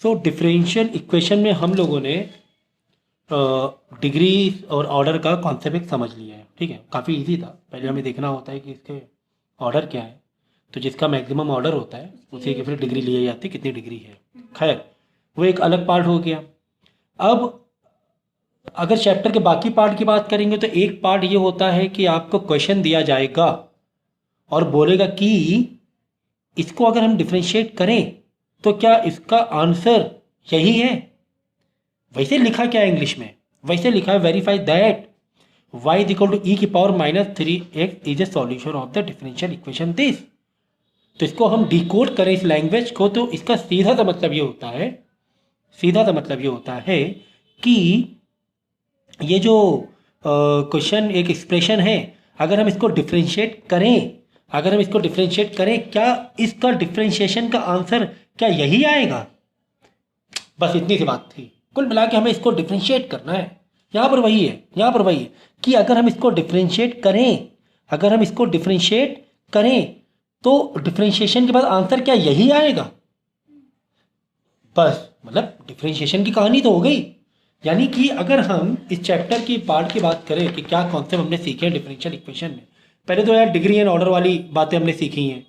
सो differential equation में हम लोगों ने डिग्री और ऑर्डर का कॉन्सेप्ट समझ लिया है, ठीक है। काफ़ी इजी था। पहले हमें देखना होता है कि इसके ऑर्डर क्या है, तो जिसका मैक्सिमम ऑर्डर होता है उसी की फिर डिग्री ली जाती है, कितनी डिग्री है। खैर, वो एक अलग पार्ट हो गया। अब अगर चैप्टर के बाकी पार्ट की बात करेंगे तो एक पार्ट ये होता है कि आपको क्वेश्चन दिया जाएगा और बोलेगा कि इसको अगर हम डिफ्रेंशिएट करें तो क्या इसका आंसर यही है। वैसे लिखा क्या है इंग्लिश में, वैसे लिखा है verify that y is equal to e की power -3x is a solution of the differential equation this. तो इसको हम डिकोड करें इस लैंग्वेज को, तो इसका सीधा सा मतलब ये होता है, सीधा सा मतलब ये होता है कि ये जो क्वेश्चन एक एक्सप्रेशन है, अगर हम इसको डिफरेंशिएट करें, अगर हम इसको डिफरेंशिएट करें, क्या इसका डिफरेंशिएशन का आंसर क्या यही आएगा। बस इतनी सी बात थी। कुल मिला के हमें इसको डिफरेंशिएट करना है। यहाँ पर वही है, यहाँ पर वही है कि अगर हम इसको डिफरेंशिएट करें, अगर हम इसको डिफरेंशिएट करें तो डिफरेंशिएशन के बाद आंसर क्या यही आएगा। बस मतलब डिफरेंशिएशन की कहानी तो हो गई। यानी कि अगर हम इस चैप्टर की पार्ट की बात करें कि क्या कॉन्सेप्ट हमने सीखे हैं डिफरेंशियल इक्वेशन में, पहले तो यार डिग्री एंड ऑर्डर वाली बातें हमने सीखी हैं,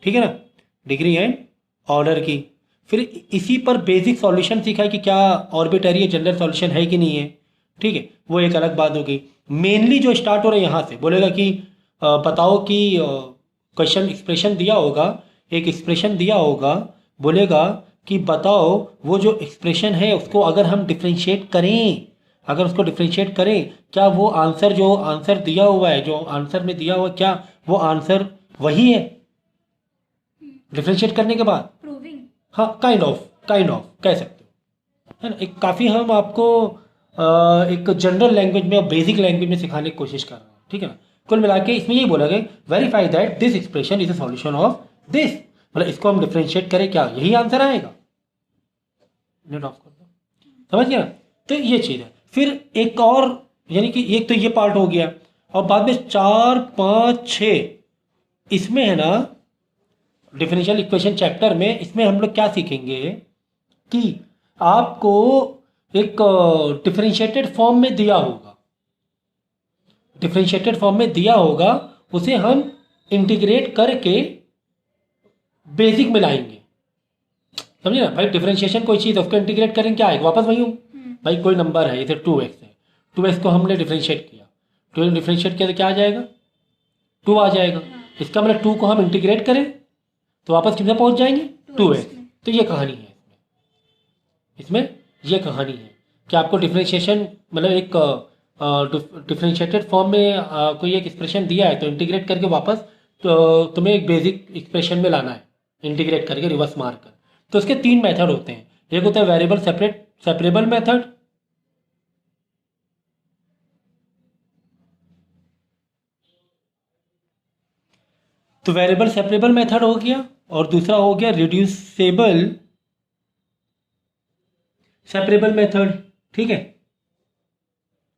ठीक है ना, डिग्री एंड ऑर्डर की। फिर इसी पर बेसिक सॉल्यूशन सीखा कि क्या ऑर्बिटरी जनरल सॉल्यूशन है कि नहीं है, ठीक है, वो एक अलग बात होगी। मेनली जो स्टार्ट हो रहा है यहाँ से, बोलेगा कि बताओ कि क्वेश्चन एक्सप्रेशन दिया होगा, एक एक्सप्रेशन दिया होगा, बोलेगा कि बताओ वो जो एक्सप्रेशन है उसको अगर हम डिफरेंशिएट करें, अगर उसको डिफरेंशिएट करें क्या वो आंसर, जो आंसर दिया हुआ है, जो आंसर में दिया हुआ, क्या वो आंसर वही है डिफरेंशिएट करने के बाद। प्रूविंग, हाँ, काइंड ऑफ कह सकते हो, है ना। एक काफ़ी हम आपको एक जनरल लैंग्वेज में और बेसिक लैंग्वेज में सिखाने की कोशिश कर रहे हैं, ठीक है ना। कुल मिला के इसमें यही बोला गया verify that this expression is a solution of this, मतलब इसको हम डिफरेंशिएट करें क्या यही आंसर आएगा। नेट ऑफ कर दो, समझ गया ना। तो ये चीज़ है। फिर एक और, यानी कि एक तो ये पार्ट हो गया, और बाद में 4, 5, 6 इसमें है ना डिफरेंशियल इक्वेशन चैप्टर में, इसमें हम लोग क्या सीखेंगे कि आपको एक डिफरेंशिएटेड फॉर्म में दिया होगा, डिफरेंशिएटेड फॉर्म में दिया होगा, उसे हम इंटीग्रेट करके बेसिक में लाएंगे, समझे ना भाई। डिफरेंशिएशन कोई चीज़, उसको इंटीग्रेट करेंगे क्या आएगा, वापस वही हूँ भाई। कोई नंबर है इधर 2x है, 2x को हमने डिफरेंशिएट किया, 2 डिफरेंशिएट किया तो क्या आ जाएगा, 2 आ जाएगा। इसका मतलब 2 को हम इंटीग्रेट करें तो वापस कितना पहुंच जाएंगे, 2x। तो ये कहानी है इसमें ये कहानी है कि आपको डिफरेंशिएशन, मतलब एक डिफरेंशिएटेड फॉर्म में कोई एक एक्सप्रेशन दिया है तो इंटीग्रेट करके वापस तो तुम्हें एक बेसिक एक्सप्रेशन में लाना है, इंटीग्रेट करके रिवर्स मार कर। तो इसके 3 मेथड होते हैं। एक होता है वेरिएबल सेपरेबल मेथड, तो वेरिएबल सेपरेबल मेथड हो गया, और दूसरा हो गया रिड्यूसेबल सेपरेबल मेथड, ठीक है।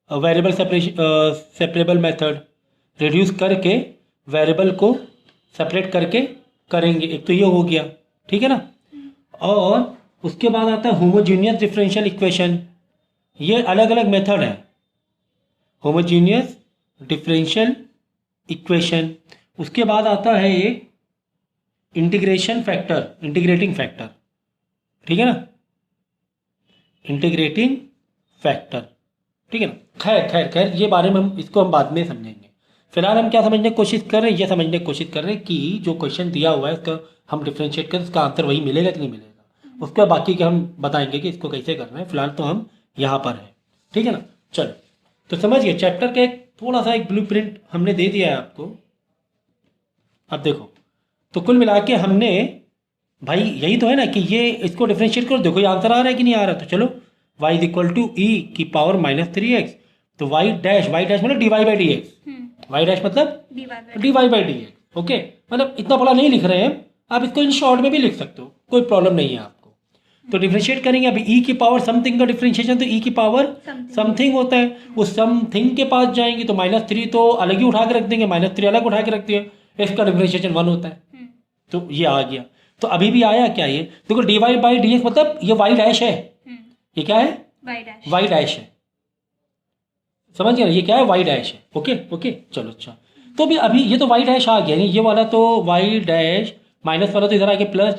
वेरिएबल सेपरेबल मेथड रिड्यूस करके वेरिएबल को सेपरेट करके करेंगे, एक तो ये हो गया, ठीक है ना। और उसके बाद आता है होमोजीनियस डिफरेंशियल इक्वेशन। ये अलग अलग मेथड है, होमोजीनियस डिफरेंशियल इक्वेशन। उसके बाद आता है एक इंटीग्रेशन फैक्टर, इंटीग्रेटिंग फैक्टर, ठीक है ना, इंटीग्रेटिंग फैक्टर, ठीक है ना। खैर खैर खैर ये बारे में इसको हम बाद में समझेंगे। फिलहाल हम क्या समझने की कोशिश कर रहे हैं, ये समझने की कोशिश कर रहे हैं कि जो क्वेश्चन दिया हुआ है उसका हम डिफरेंशिएट करें, उसका आंसर वही मिलेगा कि नहीं मिलेगा। उसके बाकी के हम बताएंगे कि इसको कैसे करना है। फिलहाल तो हम यहाँ पर हैं, ठीक है ना। चलो, तो समझिए चैप्टर का एक थोड़ा सा एक ब्लूप्रिंट हमने दे दिया है आपको। अब देखो, तो कुल मिला के हमने, भाई यही तो है ना कि ये इसको डिफरेंशिएट करो, देखो ये आंसर आ रहा है कि नहीं आ रहा। तो चलो y is equal to e की पावर -3x, तो y डैश मतलब dy by d x, y dash मतलब dy by d x, okay. मतलब इतना बड़ा नहीं लिख रहे हैं, आप इसको इन शॉर्ट में भी लिख सकते हो, कोई प्रॉब्लम नहीं है आपको। तो डिफरेंशिएट करेंगे, अभी ई की पावर समथिंग का डिफरेंशिएशन, तो ई की पावर समथिंग होता है, उस समथिंग के पास जाएंगे तो -3 तो अलग ही उठा के रख देंगे, -3 अलग उठा के रख दिया, इसका डिफरेंशिएशन 1 होता है, तो ये आ गया। तो अभी भी आया क्या ये, देखो dy बाई डी एक्स मतलब ये y डैश है, ये क्या है, y डैश है, समझ गए ना, ये क्या है, y डैश है। ओके ओके चलो अच्छा, तो भी अभी ये तो y डैश आ गया, नहीं ये वाला तो y डैश माइनस वाला तो इधर आके प्लस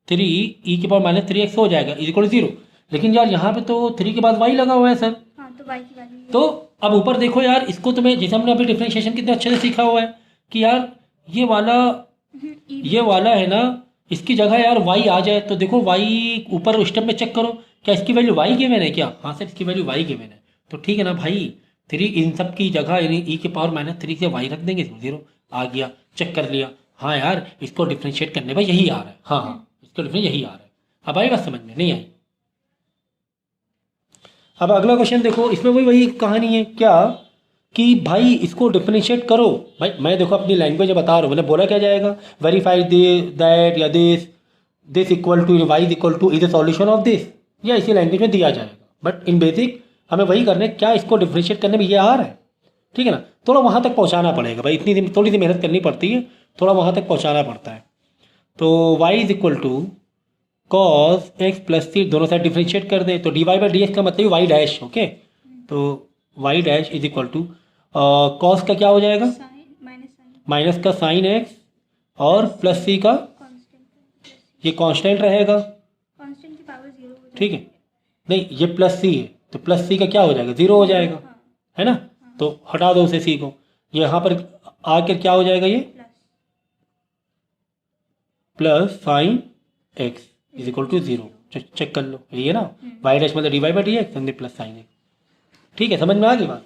3 ई के पावर माइनस 3x हो जाएगा इज इक्वल टू 0। लेकिन यार यहाँ पे तो 3 के बाद y लगा हुआ है सर। हाँ, तो y की वैल्यू तो अब ऊपर देखो यार, इसको तुम्हें जैसे हमने अभी डिफरेंशिएशन कितने अच्छे से सीखा हुआ है कि यार ये वाला है ना, इसकी जगह यार y आ जाए तो देखो y ऊपर स्टेप में चेक करो, क्या इसकी वैल्यू y गिवन है क्या, हाँ सर इसकी वैल्यू y गिवन है, तो ठीक है ना भाई, 3 इन सब की जगह यानी e के पावर माइनस 3 से y रख देंगे, 0 आ गया, चेक कर लिया, हाँ यार इसको डिफ्रेंशिएट करने में यही आ रहा है, हाँ इसको डिफरेंस यही आ रहा है। अब आई बात समझ में, नहीं आई। अब अगला क्वेश्चन देखो, इसमें वही कहानी है क्या कि भाई इसको डिफरेंशिएट करो, भाई मैं देखो अपनी लैंग्वेज बता रहा हूँ, मैंने बोला क्या जाएगा, वेरीफाई दैट या this equal to y is equal to is the solution of this, या इसी लैंग्वेज में दिया जाएगा, बट इन बेसिक हमें वही करना है, क्या इसको डिफरेंशिएट करने में ये आ रहा है, ठीक है ना, थोड़ा वहाँ तक पहुँचाना पड़ेगा भाई, इतनी थोड़ी सी मेहनत करनी पड़ती है, थोड़ा वहाँ तक पहुँचाना पड़ता है। तो y is equal to cos x plus c, दोनों साइड डिफरेंशिएट कर दें तो d y by d x का मतलब y डैश, ओके, तो y dash is equal to cos का क्या हो जाएगा, माइनस का साइन एक्स और प्लस सी का, ये कांस्टेंट रहेगा, कांस्टेंट की पावर 0 हो जाएगी, ठीक है, नहीं ये प्लस सी है तो प्लस सी का क्या हो जाएगा, 0 हो जाएगा, है ना, तो हटा दो उसे सी को, ये यहाँ पर आकर क्या हो जाएगा, ये plus sine x is equal to 0, check कर लो, ये है ना, वाई डैश मतलब d y by d x हमने प्लस साइन एक्स, ठीक है, समझ में आ गई बात,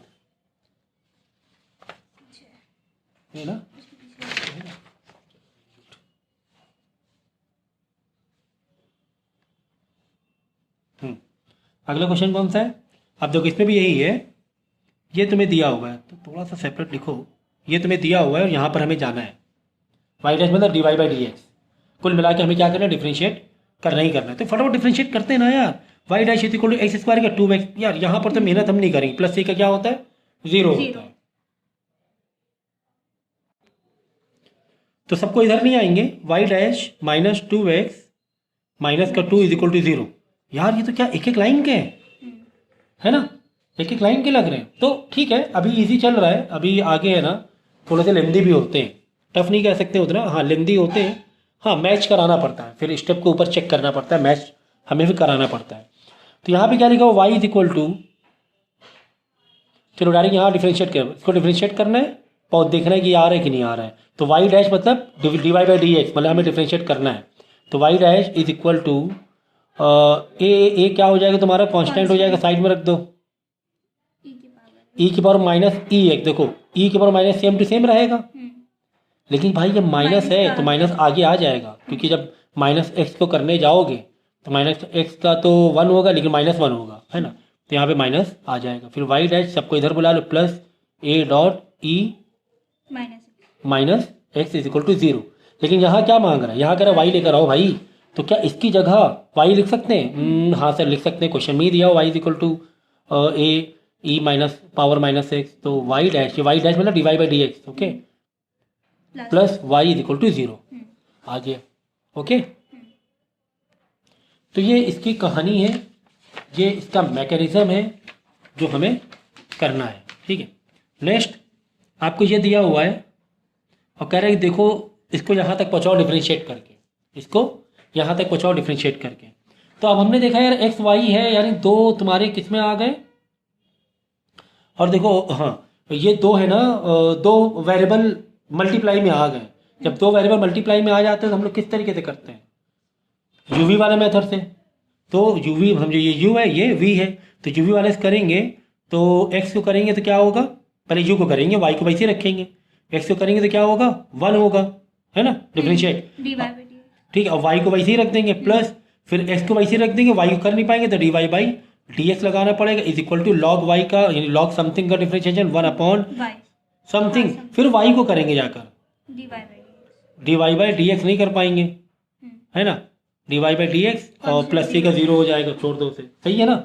है ना। अगला क्वेश्चन कौन सा है, अब देखो इसमें भी यही है, ये तुम्हें दिया हुआ है तो थोड़ा सा सेपरेट लिखो, ये तुम्हें दिया हुआ है और यहाँ पर हमें जाना है, वाई डैश मतलब d y by d x, कुल मिला के हमें क्या करना है, डिफरेंशिएट करना ही करना है, तो फटाफट डिफरेंशिएट करते हैं ना यार, y dash is equal to x square का 2x, यार यहाँ पर तो मेहनत हम नहीं करेंगे, प्लस सी का क्या होता है, 0 होता है, तो सबको इधर नहीं आएंगे, Y dash minus 2x minus का 2 इज इक्वल टू 0, यार ये तो क्या एक एक लाइन के हैं, है ना, एक एक लाइन के लग रहे हैं, तो ठीक है अभी इजी चल रहा है, अभी आगे है ना थोड़े से लेंदी भी होते हैं, टफ नहीं कह सकते उतना, हाँ लेंदी होते हैं, हाँ मैच कराना पड़ता है, फिर स्टेप को ऊपर चेक करना पड़ता है, मैच हमें भी कराना पड़ता है। तो यहाँ पे क्या लिखा हुआ, y इज इक्वल टू, चलो डायरेक्ट यहाँ डिफरेंशिएट कर, इसको डिफरेंशिएट करना है और देखना है कि आ रहा है कि नहीं आ रहा है, तो y डैश मतलब d y by d x मतलब हमें डिफरेंशिएट करना है, तो y dash is equal to a क्या हो जाएगा तुम्हारा, कांस्टेंट हो जाएगा, साइड में रख दो, ई की पावर माइनस ई एक्स, देखो ई की power minus same to same रहेगा, लेकिन भाई ये माइनस है तो माइनस आगे आ जाएगा, क्योंकि जब माइनस एक्स को करने जाओगे तो माइनस एक्स का तो 1 होगा लेकिन माइनस 1 होगा, है ना, तो यहाँ पे माइनस आ जाएगा, फिर वाई डैश सबको इधर बुला लो, plus a dot e minus x is equal to 0, लेकिन यहाँ क्या मांग रहा है, यहाँ कह रहा है वाई लेकर आओ भाई, तो क्या इसकी जगह वाई लिख सकते हैं, हाँ सर लिख सकते हैं, क्वेश्चन में ही दिया हो y is equal to a e minus power minus x, तो वाई डैश, ये वाई डैश मतलब d y by d x, okay, plus y is equal to 0 आ गया, ओके, तो ये इसकी कहानी है, ये इसका मैकेनिज्म है जो हमें करना है, ठीक है। नेक्स्ट आपको ये दिया हुआ है और कह रहा है कि देखो इसको यहाँ तक पहुँचाओ डिफरेंशिएट करके, इसको यहाँ तक पहुँचाओ डिफरेंशिएट करके, तो अब हमने देखा यार एक्स वाई है, यानी दो तुम्हारे किस में आ गए, और देखो हाँ ये दो है ना, दो वेरिएबल मल्टीप्लाई में आ गए, जब दो वेरिएबल मल्टीप्लाई में आ जाते हैं तो हम लोग किस तरीके से करते हैं, यूवी वाले मेथड से, तो यूवी समझो ये यू है ये वी है, तो यूवी वाले से करेंगे तो एक्स को करेंगे तो क्या होगा, पहले यू को करेंगे, वाई को वैसे रखेंगे, एक्स को करेंगे तो क्या होगा 1 होगा, है ना, डिफरेंशिएट, ठीक है, और वाई को वैसे ही रख देंगे, प्लस फिर एक्स को वैसे ही रख देंगे, वाई को कर नहीं पाएंगे तो d y by d x लगाना पड़ेगा, is equal to log y का यानी लॉग समथिंग का डिफरेंशिएशन 1 अपॉन समथिंग, फिर वाई को करेंगे जाकर d y by d x नहीं कर पाएंगे, है ना, d y by d x और प्लस सी का 0 हो जाएगा, छोड़ दो उसे, सही है ना,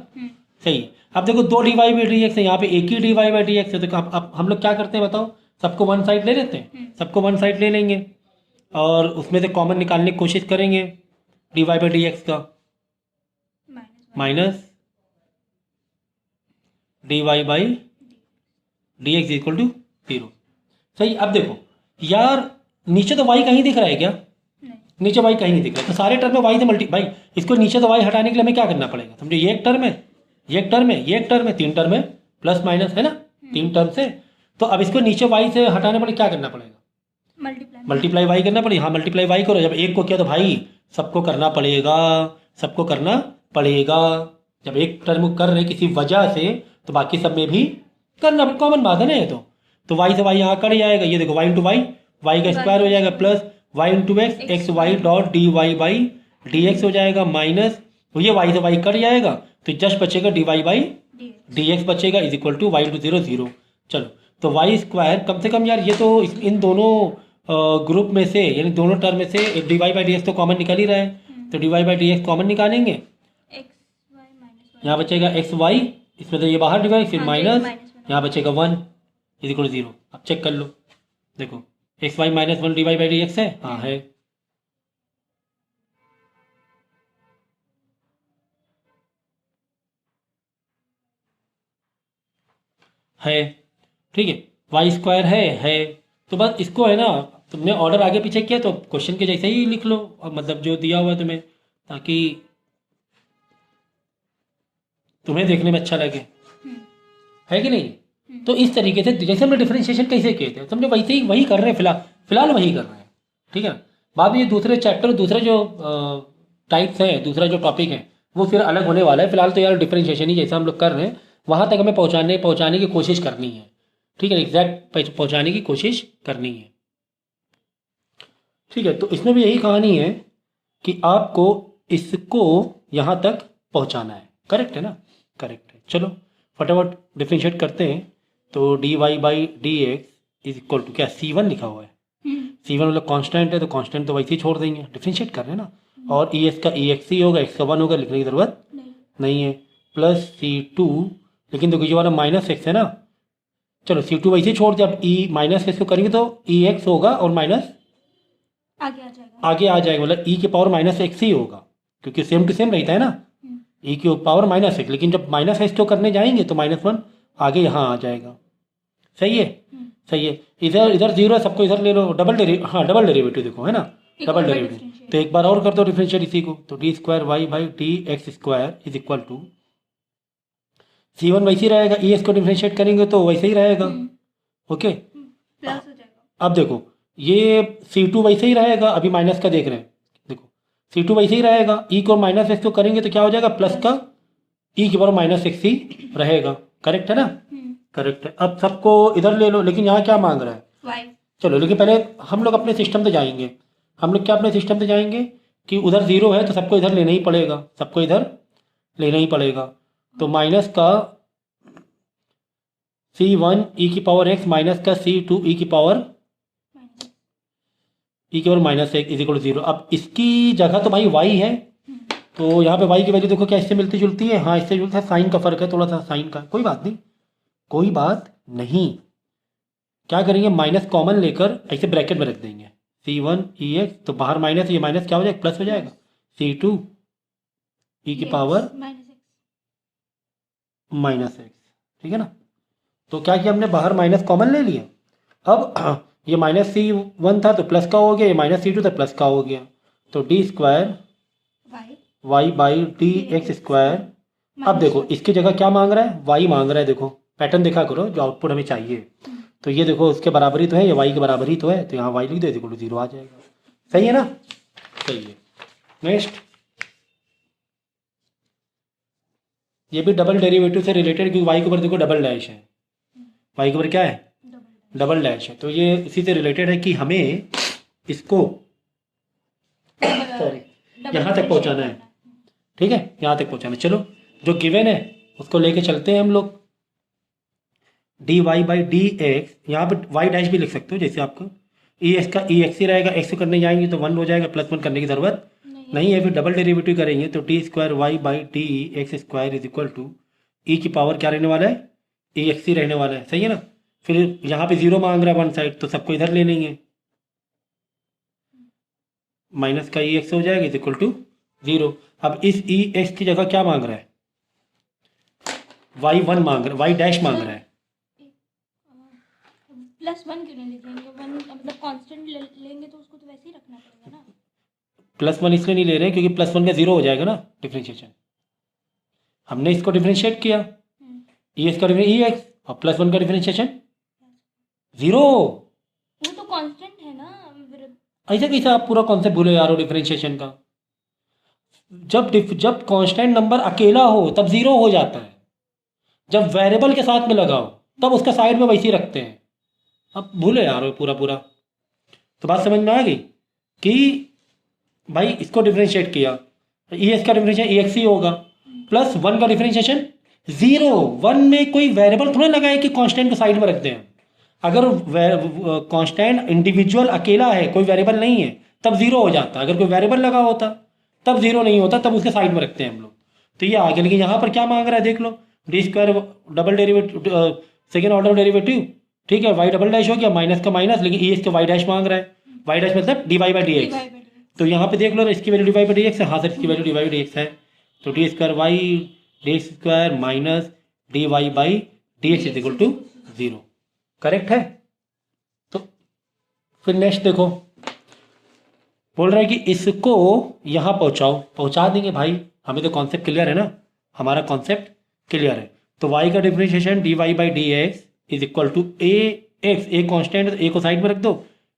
सही है। अब देखो दो d y by d x है, यहाँ पे एक ही d y by d x है, तो अब हम लोग क्या करते हैं बताओ, सबको वन साइड ले लेते हैं, सबको वन साइड ले लेंगे, और उसमें से कॉमन निकालने की कोशिश करेंगे d y by d x का, minus d y by d x equal to 0। सही। अब देखो यार, नीचे तो वाई कहीं दिख रहा है क्या? नहीं। नीचे वाई कहीं नहीं दिख रहा है, तो सारे टर्म में वाई से मल्टी भाई, इसको नीचे तो वाई हटाने के लिए हमें क्या करना पड़ेगा? समझो, ये एक टर्म है, ये एक टर्म है, ये एक टर्म है, 3 टर्म है, प्लस माइनस है ना, 3 टर्म से। तो अब इसको नीचे वाई से हटाने पड़े, क्या करना पड़ेगा? मल्टीप्लाई वाई करना पड़ेगा। हाँ, मल्टीप्लाई वाई करो। जब एक को किया तो भाई सबको करना पड़ेगा, सबको करना पड़ेगा। जब एक टर्म कर रहे किसी वजह से तो बाकी सब में भी करना, कॉमन बात है ना ये तो वाई से वाई यहाँ कट जाएगा। ये देखो वाई इंटू वाई, वाई का स्क्वायर हो जाएगा, plus y into x, x y dot d y by d x हो जाएगा, माइनस तो ये वाई से वाई कट जाएगा, तो जस्ट बचेगा d y by d x बचेगा, is equal to y into 0 0। चलो, तो वाई स्क्वायर कम से कम यार, ये तो इन दोनों ग्रुप में से, यानी दोनों टर्म में से d y by d x तो कॉमन निकल ही रहा है, तो d y by d x common निकालेंगे, यहाँ बचेगा एक्स वाई, इसमें तो ये बाहर डिवाइड, फिर माइनस यहाँ बचेगा 1 इज इक्वल 0। अब चेक कर लो, देखो x y minus 1 d y by d x है, हाँ है, ठीक है। वाई स्क्वायर है, तो बस इसको है ना, तुमने ऑर्डर आगे पीछे किया तो क्वेश्चन के जैसे ही लिख लो, और मतलब जो दिया हुआ है तुम्हें, ताकि तुम्हें देखने में अच्छा लगे, है कि नहीं? तो इस तरीके से जैसे हमने डिफरेंशिएशन कैसे किए थे, समझो वैसे ही वही कर रहे हैं, फिलहाल वही कर रहे हैं, ठीक है ना। बाद में ये दूसरे चैप्टर, दूसरे जो टाइप्स हैं, दूसरा जो टॉपिक है वो फिर अलग होने वाला है। फिलहाल तो यार डिफरेंशिएशन ही जैसा हम लोग कर रहे हैं वहाँ तक हमें पहुँचाने की कोशिश करनी है, ठीक है, एग्जैक्ट पहुँचाने की कोशिश करनी है, ठीक है। तो इसमें भी यही कहानी है कि आपको इसको यहाँ तक पहुँचाना है, करेक्ट है ना, करेक्ट है। चलो फटाफट डिफरेंशिएट करते हैं। तो d y by d x is equal to क्या, C1 लिखा हुआ है, C1 मतलब कांस्टेंट है, तो कांस्टेंट तो वैसे ही छोड़ देंगे, डिफरेंशिएट कर रहे हैं ना, और ई एस का ई एक्स ही होगा, एक्स का 1 होगा, लिखने की ज़रूरत नहीं है, प्लस C2, लेकिन देखो ये वाला माइनस एक्स है ना, चलो C2 वैसे ही छोड़ दिया, अब ई माइनस एक्स को करेंगे तो ई एक्स होगा और माइनस आगे आ जाएगा, मतलब ई के पावर माइनस एक्स ही होगा, क्योंकि सेम टू सेम रहता है ना, ई की पावर माइनस एक्स, लेकिन जब माइनस एक्स को करने जाएंगे तो -1 आगे यहाँ आ जाएगा, सही है, सही है। इधर 0 है, सबको इधर ले लो, डबल डेरिवेटिव देखो, है ना, डबल डेरिवेटिव, तो एक बार और कर दो डिफरेंशिएट इसी को, तो d square y by d x square is equal to C1 वैसे ही रहेगा, ई एस को डिफरेंशिएट करेंगे तो वैसे ही रहेगा, ओके। अब देखो ये C2 वैसे ही रहेगा, अभी माइनस का देख रहे हैं, देखो C2 वैसे ही रहेगा, ई को माइनस एक्स को करेंगे तो क्या हो जाएगा, प्लस का ई के पावर माइनस एक्स ही रहेगा, करेक्ट है ना, करेक्ट है। अब सबको इधर ले लो, लेकिन यहाँ क्या मांग रहा है, चलो लेकिन पहले हम लोग अपने सिस्टम से जाएंगे, हम लोग क्या अपने सिस्टम से जाएंगे कि उधर 0 है तो सबको इधर लेना ही पड़ेगा, सबको इधर लेना ही पड़ेगा, तो माइनस का C1 ई की पावर एक्स माइनस का C2 ई की power minus x is equal 0। अब इसकी जगह तो भाई वाई है, तो यहाँ पे वाई की वैल्यू देखो क्या इससे मिलती जुलती है, हाँ इससे जुलता है, साइन का फर्क है थोड़ा सा, साइन का, कोई बात नहीं, कोई बात नहीं। क्या करेंगे, माइनस कॉमन लेकर ऐसे ब्रैकेट में रख देंगे, C1 ई एक्स, तो बाहर माइनस, ये माइनस क्या हो जाएगा, प्लस हो जाएगा, C2 ई की पावर माइनस एक्स, ठीक है ना। तो क्या किया हमने, बाहर माइनस कॉमन ले लिया, अब ये माइनस C1 था तो प्लस का हो गया, ये माइनस C2 था प्लस का हो गया, तो d square y by d x square. अब देखो इसकी जगह क्या मांग रहा है, वाई मांग रहा है, देखो पैटर्न देखा करो, जो आउटपुट हमें चाहिए, तो ये देखो उसके बराबर ही तो है, ये वाई के बराबर ही तो है, तो यहाँ वाई लिख दो, इक्वल टू 0 आ जाएगा, सही है ना, सही है। नेक्स्ट, ये भी डबल डेरिवेटिव से रिलेटेड, क्योंकि वाई के ऊपर देखो डबल डैश है, वाई के ऊपर क्या है, डबल डैश है, तो ये इसी से रिलेटेड है कि हमें इसको सॉरी यहाँ तक पहुँचाना है, ठीक है, यहाँ तक पहुँचाना है। चलो जो गिवन है उसको लेके चलते हैं हम लोग, d y by d x, यहाँ पे वाई डैश भी लिख सकते हो, जैसे आपको ई एक्स का ई एक्स ही रहेगा, एक्स को करने जाएंगे तो 1 हो जाएगा, +1 करने की ज़रूरत नहीं है, फिर डबल डेरिवेटिव करेंगे तो d square y by d x square is equal to e की पावर क्या रहने वाला है, ई एक्स ही रहने वाला है, सही है ना। फिर यहाँ पे 0 मांग रहा है वन साइड, तो सबको इधर ले लेंगे, माइनस का ई एक्स हो जाएगा इज इक्वल टू 0। अब इस ई एक्स की जगह क्या मांग रहा है, y1 मांग रहा है, y डैश मांग रहा है। +1 क्यों नहीं लिखेंगे? 1 मतलब कांस्टेंट लेंगे तो उसको तो वैसे ही रखना पड़ेगा ना। +1 इसलिए नहीं ले रहे हैं क्योंकि +1 का 0 हो जाएगा ना डिफ्रेंशिएशन। हमने इसको डिफ्रेंशिएट किया, ई एक्स का ई एक्स और +1 का डिफ्रेंशिएशन 0। वो तो कांस्टेंट है ना फिर। ऐसा कैसा आप पूरा कॉन्सेप्ट भूले यार हो डिफ्रेंशिएशन का। जब कांस्टेंट नंबर अकेला हो तब 0 हो जाता है, जब वेरिएबल के साथ में लगाओ तब उसका साइड में वैसे ही रखते हैं। अब भूले यार हो पूरा पूरा। तो बात समझ में आ गई कि भाई इसको डिफ्रेंशिएट किया, ई एक्स का डिफ्रेंशिएशन ई एक्स ही होगा, +1 का डिफ्रेंशिएशन 0। 1 में कोई वेरिएबल थोड़ा लगा है कि कांस्टेंट को साइड में रख दें। अगर कांस्टेंट इंडिविजुअल अकेला है, कोई वेरिएबल नहीं है, तब 0 हो जाता। अगर कोई वेरिएबल लगा होता तब 0 नहीं होता, तब उसके साइड में रखते हैं हम लोग। तो ये आगे, लेकिन यहाँ पर क्या मांग रहा है देख लो, d square double derivative second order derivative, ठीक है, वाई डबल डैश हो गया, माइनस का माइनस, लेकिन ई एक्स का वाई डैश मांग रहा है। वाई डैश मतलब d y by d x. तो यहाँ पे देख लो इसकी value d y by d x है, हाँ सर इसकी value d y by d x है। तो d square y d square minus d y by d x is equal to 0। Correct है। तो फिर नेक्स्ट देखो, बोल रहा है कि इसको यहाँ पहुँचाओ, पहुँचा देंगे भाई, हमें तो कॉन्सेप्ट क्लियर है ना, हमारा कॉन्सेप्ट क्लियर है। तो y का differentiation d y by d x is equal to a x, a constant, a को साइड में रख दो,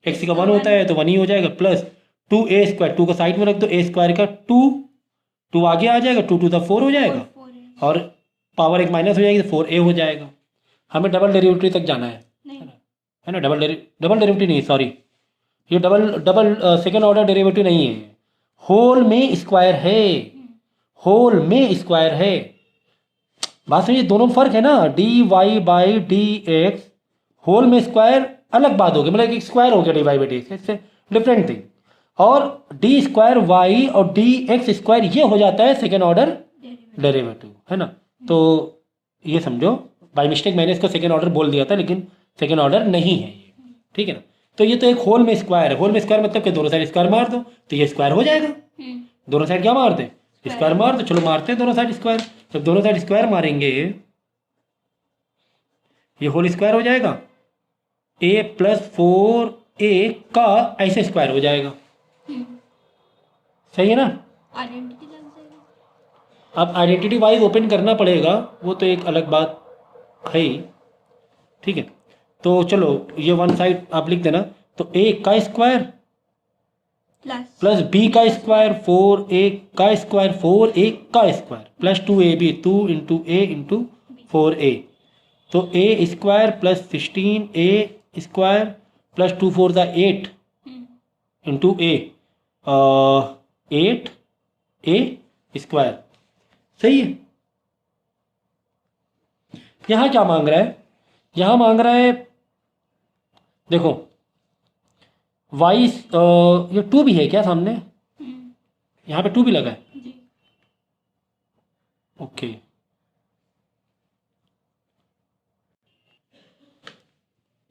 एक्स का 1 होता है तो 1 ही हो जाएगा, प्लस 2a स्क्वायर, 2 को साइड में रख दो, ए स्क्वायर का 2 आगे आ जाएगा, 2 टू द 4 हो जाएगा, और पावर एक माइनस हो जाएगी तो 4a हो जाएगा। हमें डबल डेरिवेटिव तक जाना है ना, डबल डेरिवेटिव नहीं, सॉरी, ये डबल सेकेंड ऑर्डर डेरिवेटिव नहीं है, होल में स्क्वायर है, होल में स्क्वायर है। बात समझिए, दोनों फर्क है ना, d y by d x whole में स्क्वायर अलग बात होगी, मतलब एक स्क्वायर हो गया d y by d x, इससे डिफरेंट थिंग। और डी स्क्वायर वाई और डी एक्स स्क्वायर ये हो जाता है सेकेंड ऑर्डर डेरिवेटिव, है ना। तो ये समझो, बाई मिस्टेक मैंने इसको सेकेंड ऑर्डर बोल दिया था, लेकिन सेकेंड ऑर्डर नहीं है ये, ठीक है ना। तो ये तो एक होल में स्क्वायर है, होल में स्क्वायर मतलब कि दोनों साइड स्क्वायर मार दो तो ये स्क्वायर हो जाएगा। दोनों साइड क्या मार दे, स्क्वायर मार दो, चलो मारते हैं दोनों साइड स्क्वायर। जब दोनों साइड स्क्वायर मारेंगे ये होल स्क्वायर हो जाएगा, a प्लस 4a का ऐसे स्क्वायर हो जाएगा, सही है ना। आइडेंटिटी लग जाएगी। अब आइडेंटिटी वाइज ओपन करना पड़ेगा, वो तो एक अलग बात है ही, ठीक है। तो चलो ये वन साइड आप लिख देना, तो a का स्क्वायर प्लस b का स्क्वायर 4a का स्क्वायर 4a का square plus 2ab 2 into a into 4a, तो a square plus 16a square plus 2 4 the 8 into a 8a square, सही है। यहाँ क्या मांग रहा है, यहाँ मांग रहा है देखो y, ये 2 भी है क्या सामने, यहाँ पे 2 भी लगा है, ओके।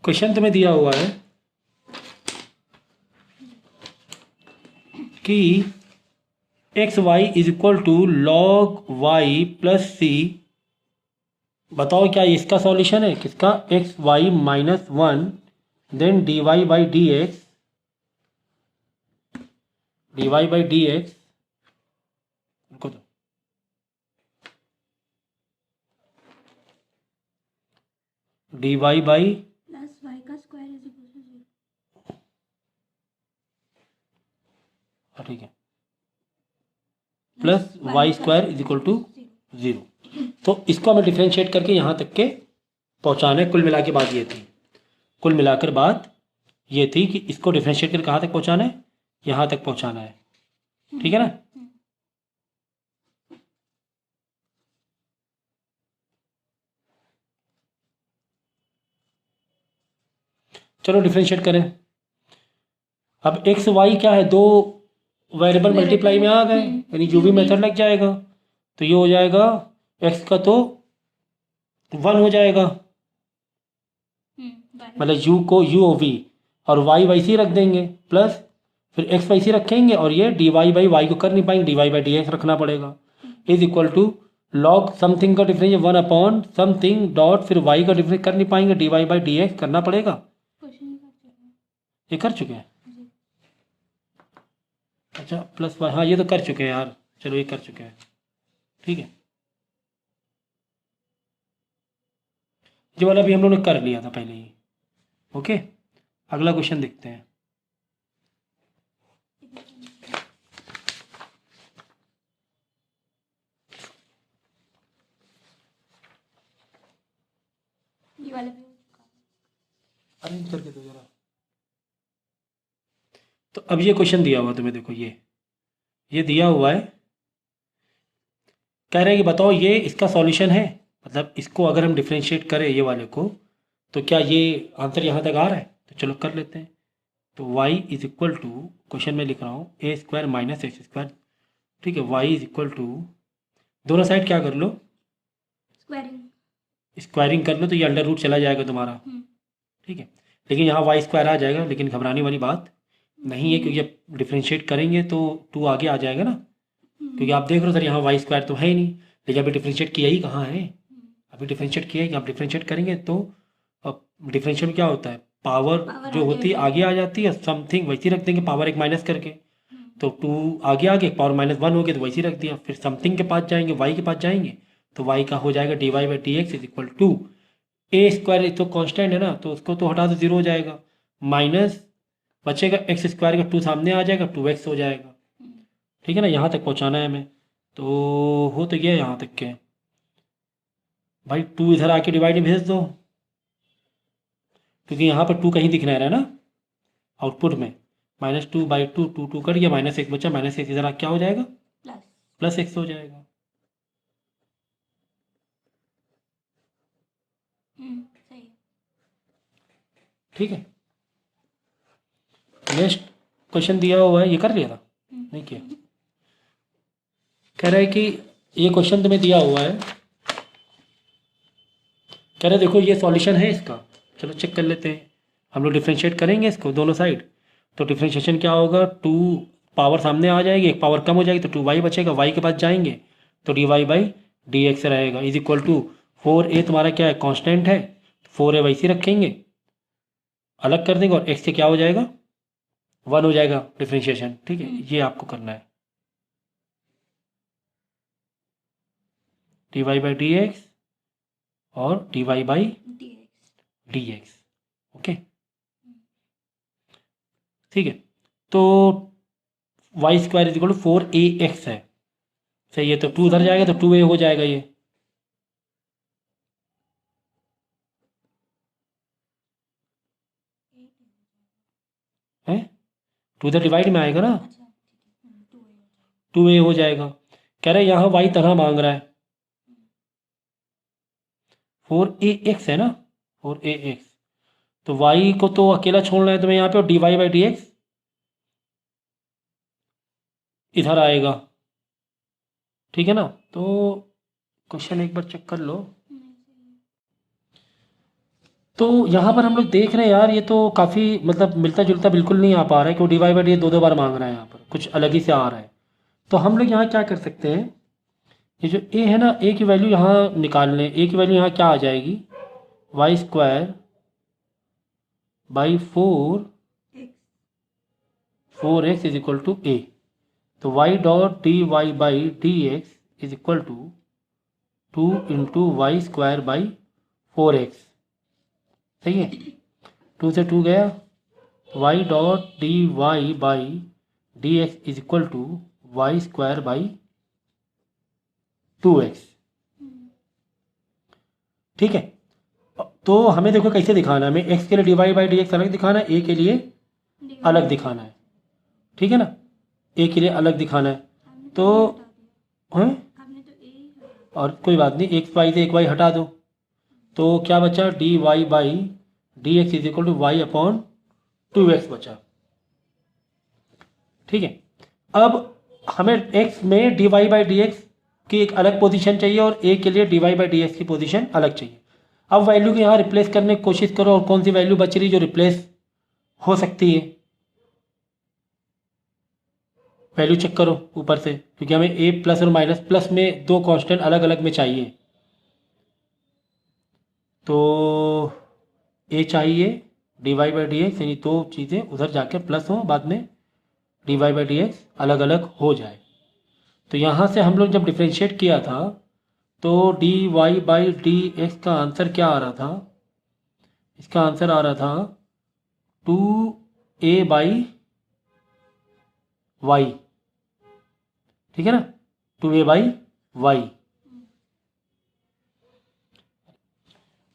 क्वेश्चन तुम्हें दिया हुआ है कि x y is equal to log y plus c, बताओ क्या इसका सॉल्यूशन है, किसका, x y minus 1 then d y by d x, d y by d x, रुको तो, d y by plus y का स्क्वायर इज इक्वल टू 0, ठीक है, plus y square is equal to 0। तो इसको हमें डिफ्रेंशिएट करके यहाँ तक के पहुँचाना है। कुल मिला के बात ये थी, कुल मिलाकर बात ये थी कि इसको डिफ्रेंशिएट करके कहाँ तक पहुँचाना है, यहाँ तक पहुँचाना है, ठीक है ना। चलो डिफ्रेंशिएट करें। अब एक्स वाई क्या है, दो वेरिएबल मल्टीप्लाई में आ गए, यानी जो भी मेथड लग जाएगा, तो ये हो जाएगा एक्स का तो 1 हो जाएगा, मतलब यू को यू ओ वी और वाई वैसे ही रख देंगे, प्लस फिर एक्स वाई सी रखेंगे और ये डी वाई बाई वाई को कर नहीं पाएंगे, d y by d x रखना पड़ेगा, is equal to log something का डिफरेंस 1 अपॉन समथिंग डॉट फिर वाई का डिफरेंस कर नहीं पाएंगे, d y by d x करना पड़ेगा। क्वेश्चन कर चुके हैं ये कर चुके हैं, जी। अच्छा प्लस वाई, हाँ ये तो कर चुके हैं यार, चलो ये कर चुके हैं, ठीक है। ये वाला भी हम लोगों ने कर लिया था पहले ही, ओके। अगला क्वेश्चन देखते हैं। ये वाला भी हो चुका है। अरेंज करके दो जरा। तो अब ये क्वेश्चन दिया हुआ तुम्हें, देखो ये दिया हुआ है, कह रहे हैं कि बताओ ये इसका सॉल्यूशन है, मतलब इसको अगर हम डिफ्रेंशिएट करें ये वाले को तो क्या ये आंसर यहाँ तक आ रहा है, तो चलो कर लेते हैं। तो y is equal to, question में लिख रहा हूँ a square minus x square, ठीक है। y इज इक्वल टू, दोनों साइड क्या कर लो, स्क्वायरिंग कर लो, तो ये अंडर रूट चला जाएगा तुम्हारा, ठीक है। लेकिन यहाँ वाई स्क्वायर आ जाएगा, लेकिन घबराने वाली बात नहीं है, क्योंकि अब डिफ्रेंशिएट करेंगे तो 2 आगे आ जाएगा ना, क्योंकि आप देख रहे हो सर यहाँ वाई स्क्वायर तो है ही नहीं, लेकिन अभी डिफ्रेंशिएट किया ही कहाँ है, अभी डिफ्रेंशिएट किया ही, आप डिफ्रेंशिएट करेंगे तो अब डिफ्रेंशिएट में क्या होता है, पावर जो होती है आगे आ जाती है, समथिंग वैसी रख देंगे, पावर एक माइनस करके, तो 2 आगे आगे पावर -1 हो गया तो वैसी रख दिया, फिर समथिंग के पास जाएंगे, वाई के पास जाएंगे, तो वाई का हो जाएगा d y by d x is equal to a square, तो कांस्टेंट है ना, तो उसको तो हटा दो, 0 हो जाएगा, माइनस बचेगा एक्स स्क्वायर का 2 सामने आ जाएगा, 2x हो जाएगा, ठीक है ना। यहाँ तक पहुँचाना है हमें, तो हो तो गया यहाँ तक के, भाई 2 इधर आके डिवाइड में भेज दो, क्योंकि यहाँ पर 2 कहीं दिख नहीं रहा है ना आउटपुट में, -2/2 2 2 कट गया, -1 बचा, -1 इधर आ क्या हो जाएगा, +x हो जाएगा, सही है। ठीक है। नेक्स्ट क्वेश्चन दिया हुआ है, ये कर लिया था, नहीं किया, कह रहा है कि ये क्वेश्चन तुम्हें दिया हुआ है, कह रहे देखो ये सॉल्यूशन है इसका, चलो चेक कर लेते हैं। हम लोग डिफ्रेंशिएट करेंगे इसको दोनों साइड, तो डिफ्रेंशिएशन क्या होगा, 2 पावर सामने आ जाएगी, एक पावर कम हो जाएगी, तो 2y बचेगा, y के पास जाएंगे तो d y by d x रहेगा, इज इक्वल टू 4a तुम्हारा क्या है, कांस्टेंट है, 4a वैसे रखेंगे, अलग कर देंगे, और x से क्या हो जाएगा, 1 हो जाएगा डिफ्रेंशिएशन, ठीक है। ये आपको करना है, d y by d x और d y by d x, okay, ठीक है। तो y square is equal to 4ax है, सही है, तो 2 उधर जाएगा तो 2a हो जाएगा, ये है, 2 उधर डिवाइड में आएगा ना, 2a हो जाएगा। कह रहे यहाँ y तरह मांग रहा है, 4ax है ना, 4ax, तो y को तो अकेला छोड़ना है तुम्हें यहाँ पे, और d y by d x इधर आएगा, ठीक है ना। तो क्वेश्चन एक बार चेक कर लो, तो यहाँ पर हम लोग देख रहे हैं यार, ये तो काफ़ी मतलब मिलता जुलता बिल्कुल नहीं आ पा रहा है, क्योंकि डी वाई बाई डी 2 बार मांग रहा है, यहाँ पर कुछ अलग ही से आ रहा है। तो हम लोग यहाँ क्या कर सकते हैं, ये जो a है ना, a की वैल्यू यहाँ निकाल लें, a की वैल्यू यहाँ क्या आ जाएगी, y square by 4x is equal to a, तो y dot d y by d x is equal to 2 into y square by 4x, सही है, 2 से 2 गया, y dot d y by d x is equal to y square by 2x, ठीक है। तो हमें देखो कैसे दिखाना है, हमें x के लिए d y by d x अलग दिखाना है, a के लिए अलग दिखाना है, ठीक है ना, a के लिए अलग दिखाना है, तो हैं, और कोई बात नहीं, एक वाई से एक वाई हटा दो, तो क्या बचा, d y by d x is equal to y upon 2x बचा, ठीक है। अब हमें x में d y by d x की एक अलग पोजीशन चाहिए, और a के लिए d y by d x की पोजीशन अलग चाहिए। अब वैल्यू को यहाँ रिप्लेस करने की कोशिश करो, और कौन सी वैल्यू बच रही जो रिप्लेस हो सकती है, वैल्यू चेक करो ऊपर से, क्योंकि हमें ए प्लस और माइनस, प्लस में दो कांस्टेंट अलग अलग में चाहिए। तो ए चाहिए d y by d x, यानी दो चीज़ें उधर जाके प्लस हो, बाद में d y by d x अलग अलग हो जाए। तो यहाँ से हम लोग जब डिफ्रेंशिएट किया था तो d y by d x का आंसर क्या आ रहा था? इसका आंसर आ रहा था 2a बाई वाई, ठीक है ना, 2a बाई वाई।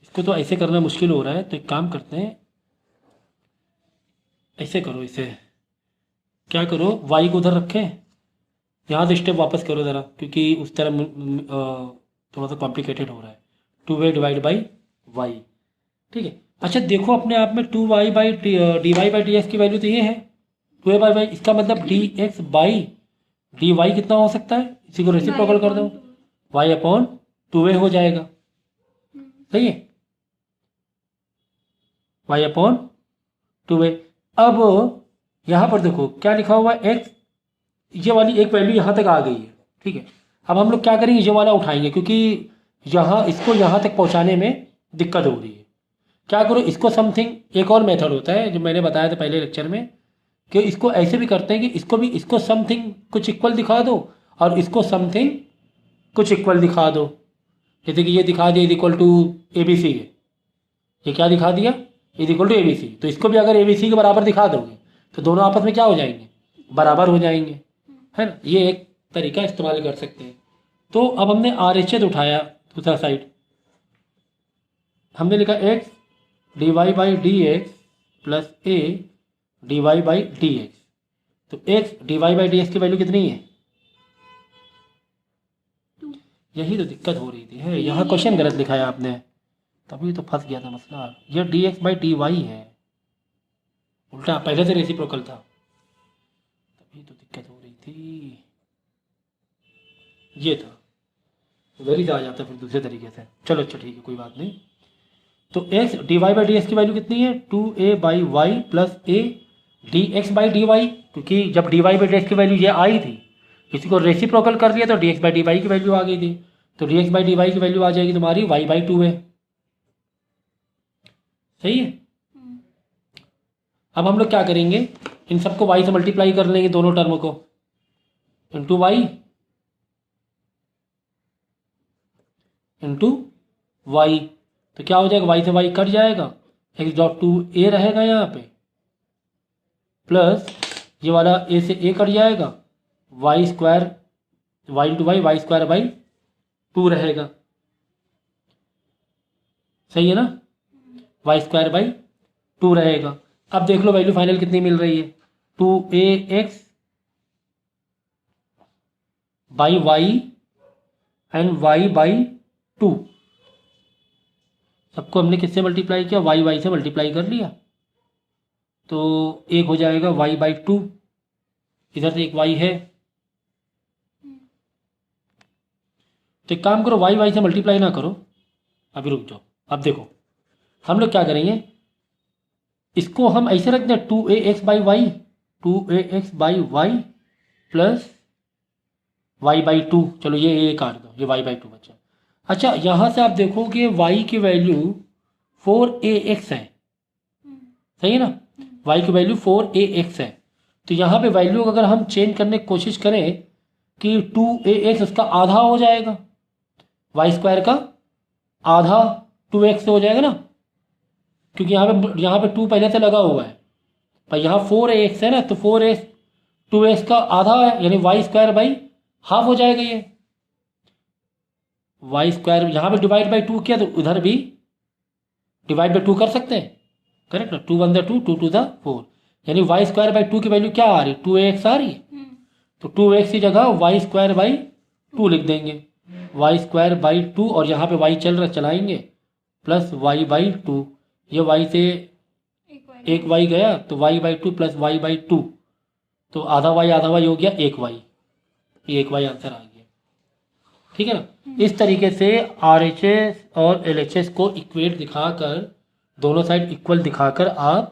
इसको तो ऐसे करना मुश्किल हो रहा है, तो एक काम करते हैं, ऐसे करो, इसे क्या करो, y को उधर रखें, यहाँ से स्टेप वापस करो ज़रा, क्योंकि उस तरह थोड़ा सा कॉम्प्लिकेटेड हो रहा है। 2a डिवाइड बाई वाई, ठीक है। अच्छा देखो अपने आप में 2y by d y by d x की वैल्यू तो ये है 2a बाई वाई, इसका मतलब d x by d y कितना हो सकता है? इसी को रेसिप्रोकल कर दो, y अपॉन 2a हो जाएगा, सही है, y अपॉन 2a। अब यहाँ पर देखो क्या लिखा हुआ है, x, ये वाली एक वैल्यू यहाँ तक आ गई है, ठीक है। अब हम लोग क्या करेंगे, ये वाला उठाएंगे, क्योंकि यहाँ इसको यहाँ तक पहुँचाने में दिक्कत हो रही है। क्या करो, इसको समथिंग, एक और मेथड होता है जो मैंने बताया था पहले लेक्चर में, कि इसको ऐसे भी करते हैं कि इसको भी, इसको समथिंग कुछ इक्वल दिखा दो और इसको समथिंग कुछ इक्वल दिखा दो। जैसे कि ये दिखा दिया is equal to a b c है, ये क्या दिखा दिया, is equal to a b c. तो इसको भी अगर ए बी सी के बराबर दिखा दोगे तो दोनों आपस में क्या हो जाएंगे, बराबर हो जाएंगे, है ना। ये एक तरीका इस्तेमाल कर सकते हैं। तो अब हमने आर एच एच उठाया दूसरा साइड, हमने लिखा x d y by d x plus a d y by d x. तो x d y by d x की वैल्यू कितनी है? यही तो दिक्कत हो रही थी, है यहाँ क्वेश्चन गलत लिखा है आपने, तभी तो फंस गया था मसला। ये d x by d y है, उल्टा पहले से रेसिप्रोकल था, तभी तो दिक्कत हो रही थी। ये था, उधर ही आ जाता फिर दूसरे तरीके से। चलो अच्छा ठीक है, कोई बात नहीं। तो x d y by d x की वैल्यू कितनी है? 2a by y plus a d x by d y, क्योंकि जब d y by d x की वैल्यू ये आई थी, इसी को रेसिप्रोकल कर दिया तो d x by d y की वैल्यू आ गई थी। तो d x by d y की वैल्यू आ जाएगी तुम्हारी वाई बाई 2 है, सही है। अब हम लोग क्या करेंगे, इन सबको y से मल्टीप्लाई कर लेंगे, दोनों टर्म को, इंटू वाई इंटू वाई। तो क्या हो जाएगा, y से y कट जाएगा, एक्स डॉट 2a रहेगा यहाँ पे, प्लस ये वाला a से a कट जाएगा, y square y into y square by 2 रहेगा, सही है ना, वाई स्क्वायर बाई 2 रहेगा। अब देख लो वैल्यू फाइनल कितनी मिल रही है, 2ax by y and y by 2। सबको हमने किससे मल्टीप्लाई किया, वाई से मल्टीप्लाई कर लिया, तो एक हो जाएगा वाई बाई 2, इधर से एक वाई है। तो एक काम करो, वाई से मल्टीप्लाई ना करो, अभी रुक जाओ। अब देखो हम लोग क्या करेंगे, इसको हम ऐसे रख दें 2ax by y, 2ax by y plus y by 2। चलो ये a काट दो, ये वाई बाई 2 बचा। अच्छा यहाँ से आप देखोगे y की वैल्यू 4ax है, सही है ना, y की वैल्यू 4ax है। तो यहाँ पे वैल्यू अगर हम चेंज करने की कोशिश करें कि 2ax उसका आधा हो जाएगा, वाई स्क्वायर का आधा 2x से हो जाएगा ना, क्योंकि यहाँ पे 2 पहले से लगा हुआ है, पर यहाँ 4ax है ना, तो 4x 2x का आधा है, यानी वाई स्क्वायर बाई हाफ हो जाएगा। ये वाई स्क्वायर यहाँ पे डिवाइड बाई 2 किया तो उधर भी डिवाइड बाई 2 कर सकते हैं, करेक्ट ना, 2 1 2 2 2 4, यानी वाई स्क्वायर बाई 2 की वैल्यू क्या आ रही है, 2ax आ रही है। तो 2x की जगह वाई स्क्वायर बाई 2 लिख देंगे, वाई स्क्वायर बाई 2, और यहाँ पे y चल रहा चलाएंगे, प्लस वाई बाई 2, ये y से एक y गया तो y by 2 plus y by 2, तो आधा y हो गया एक y, ये एक y आंसर आ गया, ठीक है ना। इस तरीके से RHS और LHS को इक्वेट दिखाकर, दोनों साइड इक्वल दिखाकर आप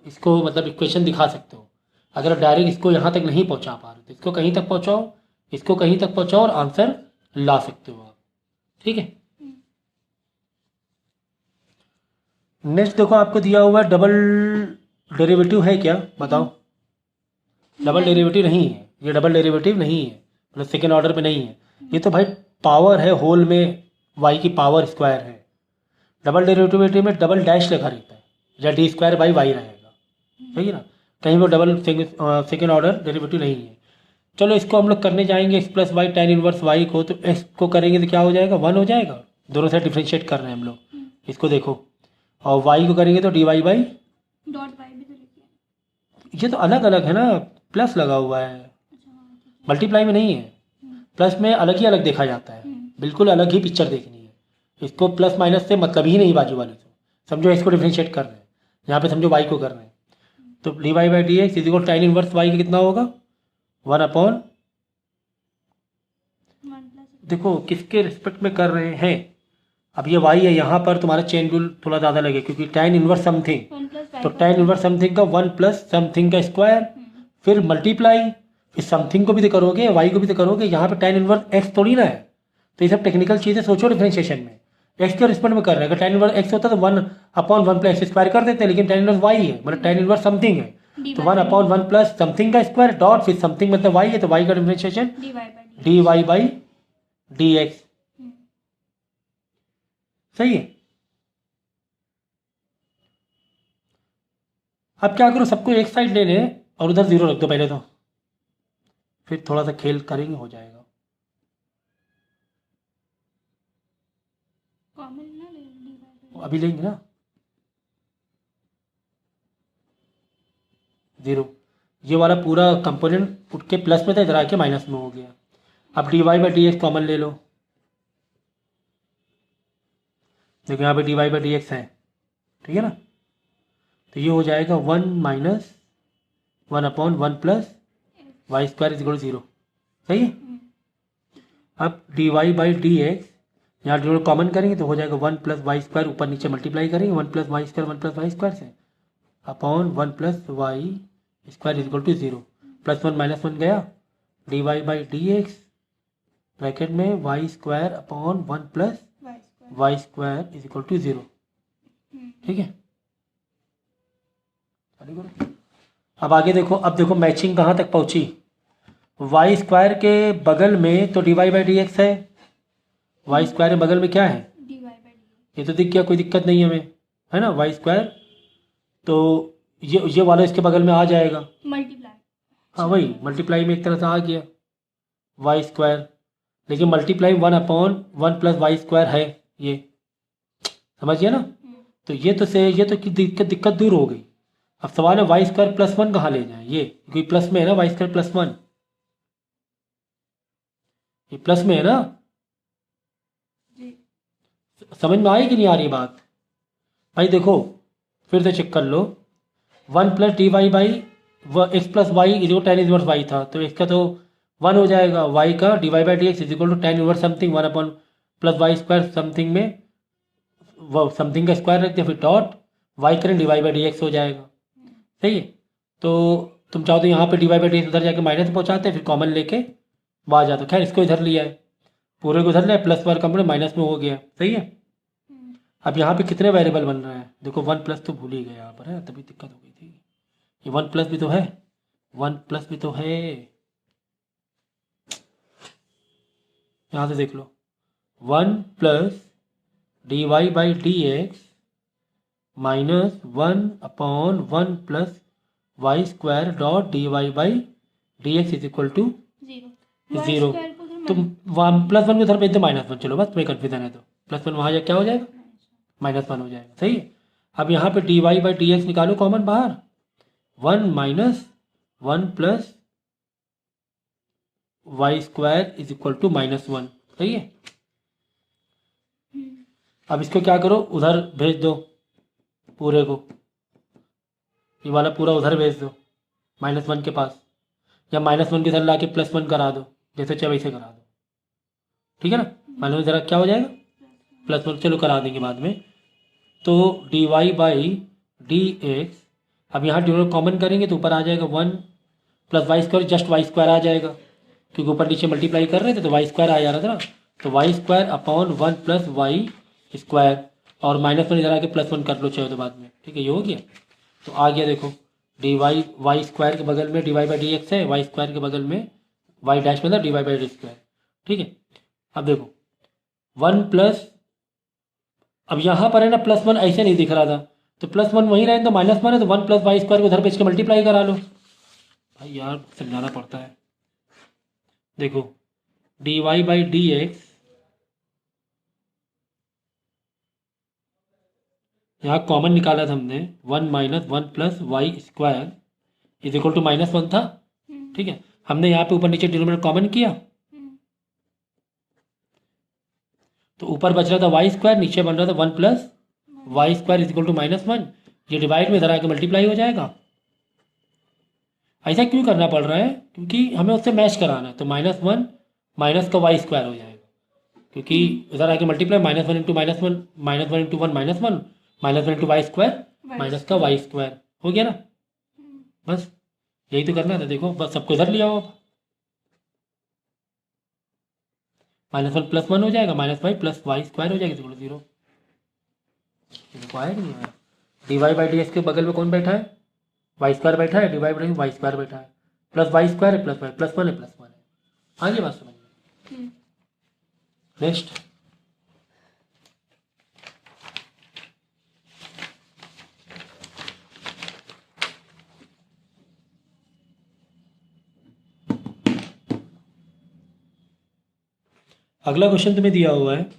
इसको मतलब इक्वेशन दिखा सकते हो। अगर डायरेक्ट इसको यहाँ तक नहीं पहुँचा पा रहे तो इसको कहीं तक पहुँचाओ, इसको कहीं तक पहुँचाओ और आंसर ला सकते हो आप। ठीक है। नेक्स्ट देखो आपको दिया हुआ है डबल डेरिवेटिव है क्या, बताओ। डबल डेरिवेटिव नहीं है, ये डबल डेरिवेटिव नहीं है, मतलब सेकेंड ऑर्डर पे नहीं है। ये तो भाई पावर है होल में, वाई की पावर स्क्वायर है। डबल डेरिवेटिव में डबल डैश लगा रहता है, या डी स्क्वायर बाई वाई रहेगा, सही है ना। कहीं वो डबल सेकेंड ऑर्डर डेरिवेटिव नहीं है। चलो इसको हम लोग करने जाएंगे x plus y tan inverse y को, तो एक्स को करेंगे तो क्या हो जाएगा, 1 हो जाएगा। दोनों साइड डिफ्रेंशिएट कर रहे हैं हम लोग, इसको देखो। और वाई को करेंगे तो d y by dot y भी तो लिखे हैं। ये तो अलग अलग है ना, प्लस लगा हुआ है, अच्छा हाँ ठीक है। मल्टीप्लाई में नहीं है। प्लस में अलग ही अलग देखा जाता है, बिल्कुल अलग ही पिक्चर देखनी है। इसको प्लस माइनस से मतलब ही नहीं बाजू वाले से, समझो इसको डिफ्रेंशिएट कर रहे हैं, यहाँ पे समझो वाई को कर रहे हैं। तो d y by d x is equal tan inverse y का कितना होगा, 1 अपॉन, 1 प्लस देखो किसके रिस्पेक्ट में कर रहे हैं। अब ये वाई है, यहाँ पर तुम्हारा चेन रूल थोड़ा ज़्यादा लगे, क्योंकि tan इनवर्स समथिंग, 1 प्लस तो tan इनवर्स समथिंग का 1 प्लस समथिंग का स्क्वायर, फिर मल्टीप्लाई, फिर समथिंग को भी तो करोगे, वाई को भी तो करोगे। यहाँ पे tan इनवर्स एक्स थोड़ी ना है, तो ये सब टेक्निकल चीज़ें सोचो डिफ्रेंशिएशन में। एक्स के रिस्पेक्ट में कर रहे हैं, अगर tan इनवर्स एक्स होता तो 1 अपॉन 1 प्लस स्क्वायर कर देते हैं, लेकिन tan इनवर्स वाई है, मतलब tan इनवर्स समथिंग है, तो 1 अपॉन 1 प्लस समथिंग का स्क्वायर डॉट फिर समथिंग मतलब वाई है, तो वाई का differentiation d y by d. D y by d x, सही है। अब क्या करो, सबको एक साइड ले लें और उधर 0 रख दो पहले, तो फिर थोड़ा सा खेल करेंगे, हो जाएगा। कॉमन ना ले डी वाई बाई। अभी लेंगे ना 0, ये वाला पूरा कंपोनेंट उठ के प्लस में था, इधर आके माइनस में हो गया। अब d y by d x common ले लो, देखो यहाँ पे d y by d x है, ठीक है ना। तो ये हो जाएगा 1 minus 1 upon 1 plus y square is equal 0, सही है। अब d y by d x यहाँ डी कॉमन करेंगे तो हो जाएगा 1 प्लस वाई स्क्वायर, ऊपर नीचे मल्टीप्लाई करेंगे, 1 plus y square 1 plus y square से, upon 1 plus y square is equal to 0, plus 1 minus 1 गया, d y by d x bracket में y square upon 1 plus y square. Y square is equal to 0, ठीक है। अब आगे देखो, अब देखो मैचिंग कहाँ तक पहुँची। वाई स्क्वायर के बगल में तो d y by d x है, वाई स्क्वायर के बगल में क्या है, डी वाई बाई डी। ये तो दिख गया, कोई दिक्कत नहीं है हमें, है ना। वाई स्क्वायर तो ये वाला इसके बगल में आ जाएगा, मल्टीप्लाई। हाँ वही मल्टीप्लाई में एक तरह से आ गया वाई स्क्वायर, लेकिन multiply 1 upon 1 plus y square है, ये समझिए ना। तो ये तो की दिक्कत दूर हो गई। अब सवाल है वाई स्क्वायर प्लस 1 कहाँ ले जाए, ये क्योंकि प्लस में है ना, वाई स्क्वायर प्लस 1 ये प्लस में है ना, जी। समझ में आई कि नहीं आ रही बात भाई। देखो फिर से चेक कर लो, 1 plus d y by x plus y is tan inverse y था, तो इसका तो 1 हो जाएगा, वाई का d y by d x is equal to tan inverse something 1 upon plus y square something में वो समथिंग का स्क्वायर रख दिया, फिर डॉट वाई करें d y by d x हो जाएगा, सही है। तो तुम चाहो तो यहाँ पे d y by d x उधर जाके माइनस पहुँचाते, फिर कॉमन लेके बाहर जाते। खैर इसको इधर लिया है, पूरे को इधर लिया, प्लस वाला कंपोनेंट माइनस में हो गया, सही है। अब यहाँ पे कितने वेरिएबल बन रहे हैं, देखो 1 प्लस तो भूल ही गए यहाँ पर, है तभी दिक्कत हो गई थी। ये 1 प्लस भी तो है, 1 प्लस भी तो है, यहाँ से देख लो 1 plus d y by d x minus 1 upon 1 plus y square dot d y by d x is equal to 0। तुम 1 प्लस 1 को उधर भेज दो -1, चलो बस तुम्हें कन्फ्यूजन है तो प्लस 1 वहाँ जा क्या हो जाएगा, -1 हो जाएगा, सही है। अब यहाँ पे d y by d x निकालो कॉमन बाहर, 1 minus 1 plus y square is equal to -1, सही है। अब इसको क्या करो, उधर भेज दो पूरे को, ये वाला पूरा उधर भेज दो -1 के पास, या -1 के इधर ला के +1 करा दो, जैसे चाहे वैसे करा दो, ठीक है ना। मालूम ज़रा क्या हो जाएगा, +1, चलो करा देंगे बाद में। तो d y by d x, अब यहाँ डिनोमिनेटर कॉमन करेंगे तो ऊपर आ जाएगा 1 plus y square just y square आ जाएगा, क्योंकि ऊपर नीचे मल्टीप्लाई कर रहे थे तो वाई स्क्वायर आ जा रहा था ना, तो y square upon 1 plus y square, और माइनस वन इधर आके प्लस वन कर लो चाहे तो बाद में, ठीक है, ये हो गया। तो आ गया देखो डी वाई, वाई स्क्वायर के बगल में d y by d x है, वाई स्क्वायर के बगल में वाई डैश मतलब d y by d square, ठीक है। अब देखो 1 प्लस, अब यहाँ पर है ना प्लस वन ऐसे नहीं दिख रहा था, तो प्लस वन वहीं रहे तो माइनस वन है, तो 1 प्लस वाई स्क्वायर को उधर पे इसके मल्टीप्लाई करा लो। भाई यार समझाना पड़ता है। देखो d y by d x, यहाँ कॉमन निकाला था हमने, 1 minus 1 plus y square is equal to minus one था, ठीक है। हमने यहाँ पे ऊपर नीचे डिनोमिनेटर कॉमन किया, तो ऊपर बच रहा था वाई स्क्वायर, नीचे बन रहा था 1 plus y square is equal to minus one. ये डिवाइड में इधर आके मल्टीप्लाई हो जाएगा। ऐसा क्यों करना पड़ रहा है, क्योंकि हमें उससे मैच कराना है, तो माइनस वन माइनस का वाई स्क्वायर हो जाएगा, क्योंकि इधर आके multiply minus one into minus one, minus one into one minus one, minus one into y square minus का वाई स्क्वायर हो गया ना। बस यही तो करना था। देखो बस सबको इधर लिया हो, माइनस वन प्लस वन हो जाएगा, minus y plus y square हो जाएगा, इक्वल जीरो। देखो आया कि नहीं आया। D y by d x के बगल में कौन बैठा है, वाई स्क्वायर बैठा है, d y by y square बैठा है, प्लस वाई स्क्वायर है प्लस वाई, प्लस वन है प्लस वन है। आगे बात समझ में। नेक्स्ट अगला क्वेश्चन तुम्हें दिया हुआ है,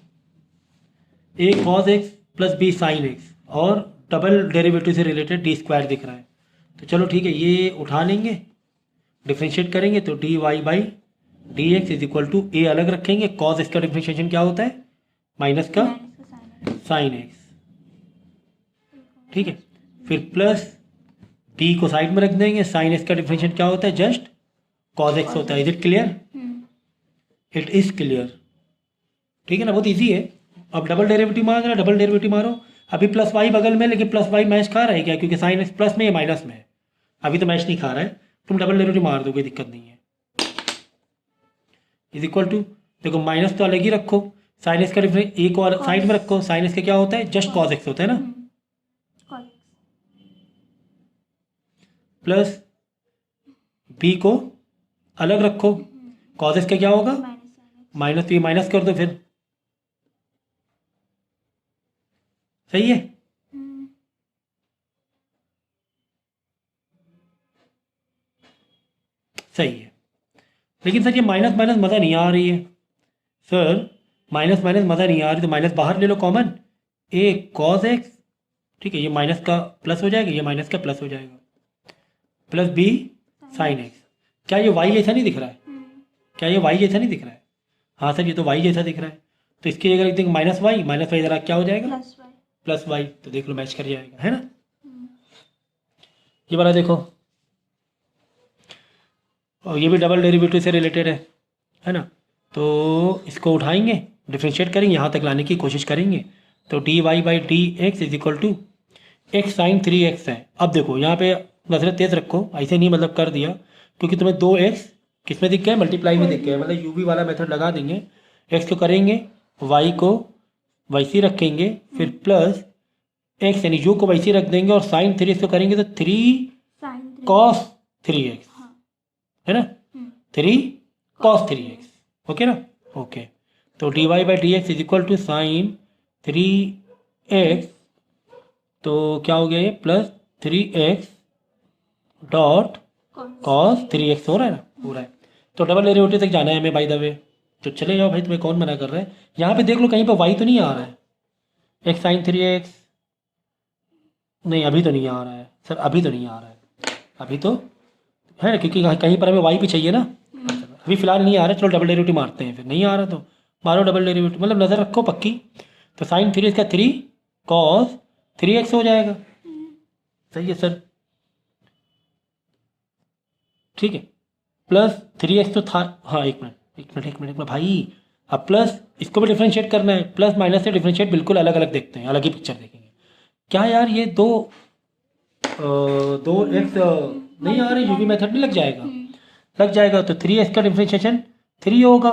a cos x plus b sine x और डबल डेरिवेटिव से रिलेटेड डी स्क्वायर दिख रहा है। तो चलो ठीक है, ये उठा लेंगे, डिफ्रेंशिएट करेंगे, तो d y by d x is equal to a अलग रखेंगे, कॉस एक्स का डिफ्रेंशिएशन क्या होता है, माइनस का साइन एक्स, ठीक है। फिर प्लस बी को साइड में रख देंगे, साइन एक्स का डिफ्रेंशिएशन क्या होता है, जस्ट कॉस एक्स होता है। Is it clear? It is clear, ठीक है ना, बहुत इजी है। अब डबल डेरिवेटिव मार रहा, डबल डेरिवेटिव मारो। अभी प्लस वाई बगल में, लेकिन प्लस वाई मैच खा रहा है क्या, क्योंकि साइन एक्स प्लस में या माइनस में है, अभी तो मैच नहीं खा रहा है। तुम डबल डेरिवेटिव मार दो, कोई दिक्कत नहीं है। इज इक्वल टू, देखो माइनस तो अलग ही रखो, साइन एक्स का डिफरेंस ए को साइड में रखो, साइन एक्स का क्या होता है, जस्ट कॉस एक्स होता है ना, प्लस बी को अलग रखो, कॉस एक्स का क्या होगा, माइनस, तो ये माइनस कर दो फिर, सही है। सही है, लेकिन सर ये माइनस माइनस मज़ा नहीं आ रही है सर, माइनस माइनस मज़ा नहीं आ रही, तो माइनस बाहर ले लो कॉमन, ए कॉस एक्स, ठीक है, ये माइनस का प्लस हो जाएगा, ये माइनस का प्लस हो जाएगा, प्लस बी साइन एक्स। क्या ये वाई जैसा नहीं दिख रहा है, क्या ये वाई जैसा नहीं दिख रहा है? हाँ सर ये तो वाई जैसा दिख रहा है, तो इसकी जगह लिख देंगे माइनस वाई जरा क्या हो जाएगा, प्लस वाई, तो देख लो मैच कर जाएगा, है ना। ये वाला देखो, और ये भी डबल डेरिवेटिव से रिलेटेड है ना, तो इसको उठाएंगे, डिफ्रेंशिएट करेंगे, यहाँ तक लाने की कोशिश करेंगे। तो d y by d x is equal to x sine 3x है। अब देखो यहाँ पे नजर तेज रखो, ऐसे नहीं मतलब कर दिया, क्योंकि तुम्हें 2x किस में दिख गया, मल्टीप्लाई में दिख गया, मतलब यूवी वाला मेथड लगा देंगे, x को करेंगे, y को वैसे रखेंगे, फिर प्लस x यानी u को वैसे रख देंगे, और साइन 3x को करेंगे तो 3 cos 3x, है ना, 3 cos 3x, ओके ना, ओके। तो d y by d x is equal to sine 3x, तो क्या हो गया ये, plus 3x dot cos 3x हो रहा है ना, हो रहा है। तो डबल डेरिवेटिव तक जाना है हमें बाय द वे, तो चले जाओ भाई, तुम्हें कौन मना कर रहा है। यहाँ पे देख लो कहीं पे y तो नहीं आ रहा है, x साइन 3x, नहीं अभी तो नहीं आ रहा है सर, अभी तो नहीं आ रहा है, अभी तो है ना, क्योंकि कहीं पर हमें y भी चाहिए ना, अभी फिलहाल नहीं आ रहा है। चलो डबल डेरिवेटिव मारते हैं, फिर नहीं आ रहा तो मारो डबल डेरिवेटिव, मतलब नज़र रखो पक्की। तो साइन 3x का 3 cos 3x हो जाएगा, सही है सर, ठीक है, प्लस 3x तो था, हाँ एक मिनट भाई, अब प्लस इसको भी डिफ्रेंशिएट करना है, प्लस माइनस से डिफ्रेंशिएट बिल्कुल अलग अलग देखते हैं, अलग ही पिक्चर देखेंगे। क्या यार ये दो एक्स नहीं आ रहे, यूवी मेथड नहीं लग जाएगा, लग जाएगा। तो 3x का डिफ्रेंशिएशन 3 होगा,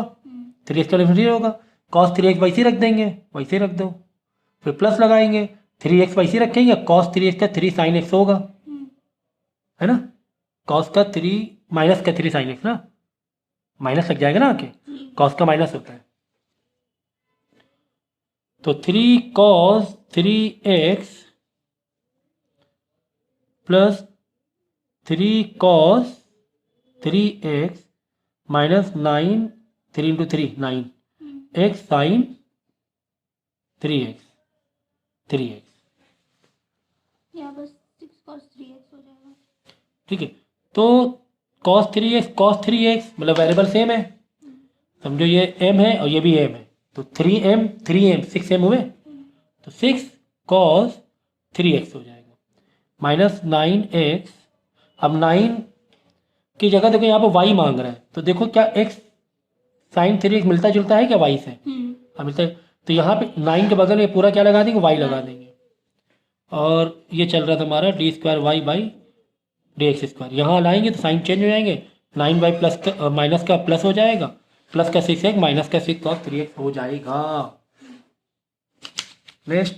3x का डिफ्रेंशिएशन होगा। cos 3x वैसे रख देंगे, वैसे रख दो, फिर प्लस लगाएंगे, 3x वैसे रखेंगे, cos 3x का 3 sin x होगा, है ना। cos का 3 माइनस का 3 sin x ना, माइनस लग जाएगा ना आके, cos का माइनस होता है। तो 3 cos 3x plus 3 cos 3x minus 9, 3 into 3 9 x sine 3x 3x, यहाँ बस 6 cos 3x हो जाएगा। ठीक है। तो cos 3x मतलब वेरिएबल सेम है, समझो ये m है और ये भी m है, तो 3m 6m हुए, तो 6 cos 3x हो जाएगा माइनस 9x। अब 9 की जगह देखो यहाँ पर y मांग रहा है, तो देखो क्या x साइन 3x मिलता जुलता है क्या y से? हाँ मिलता है। तो यहाँ पे 9 के बगल में पूरा क्या लगा देंगे, y लगा देंगे, और ये चल रहा था हमारा d2y बाई dx²। यहाँ लाएंगे तो साइन चेंज हो जाएंगे, 9y प्लस का माइनस का प्लस हो जाएगा, प्लस का 6x माइनस का 6 cos 3x हो जाएगा। नेक्स्ट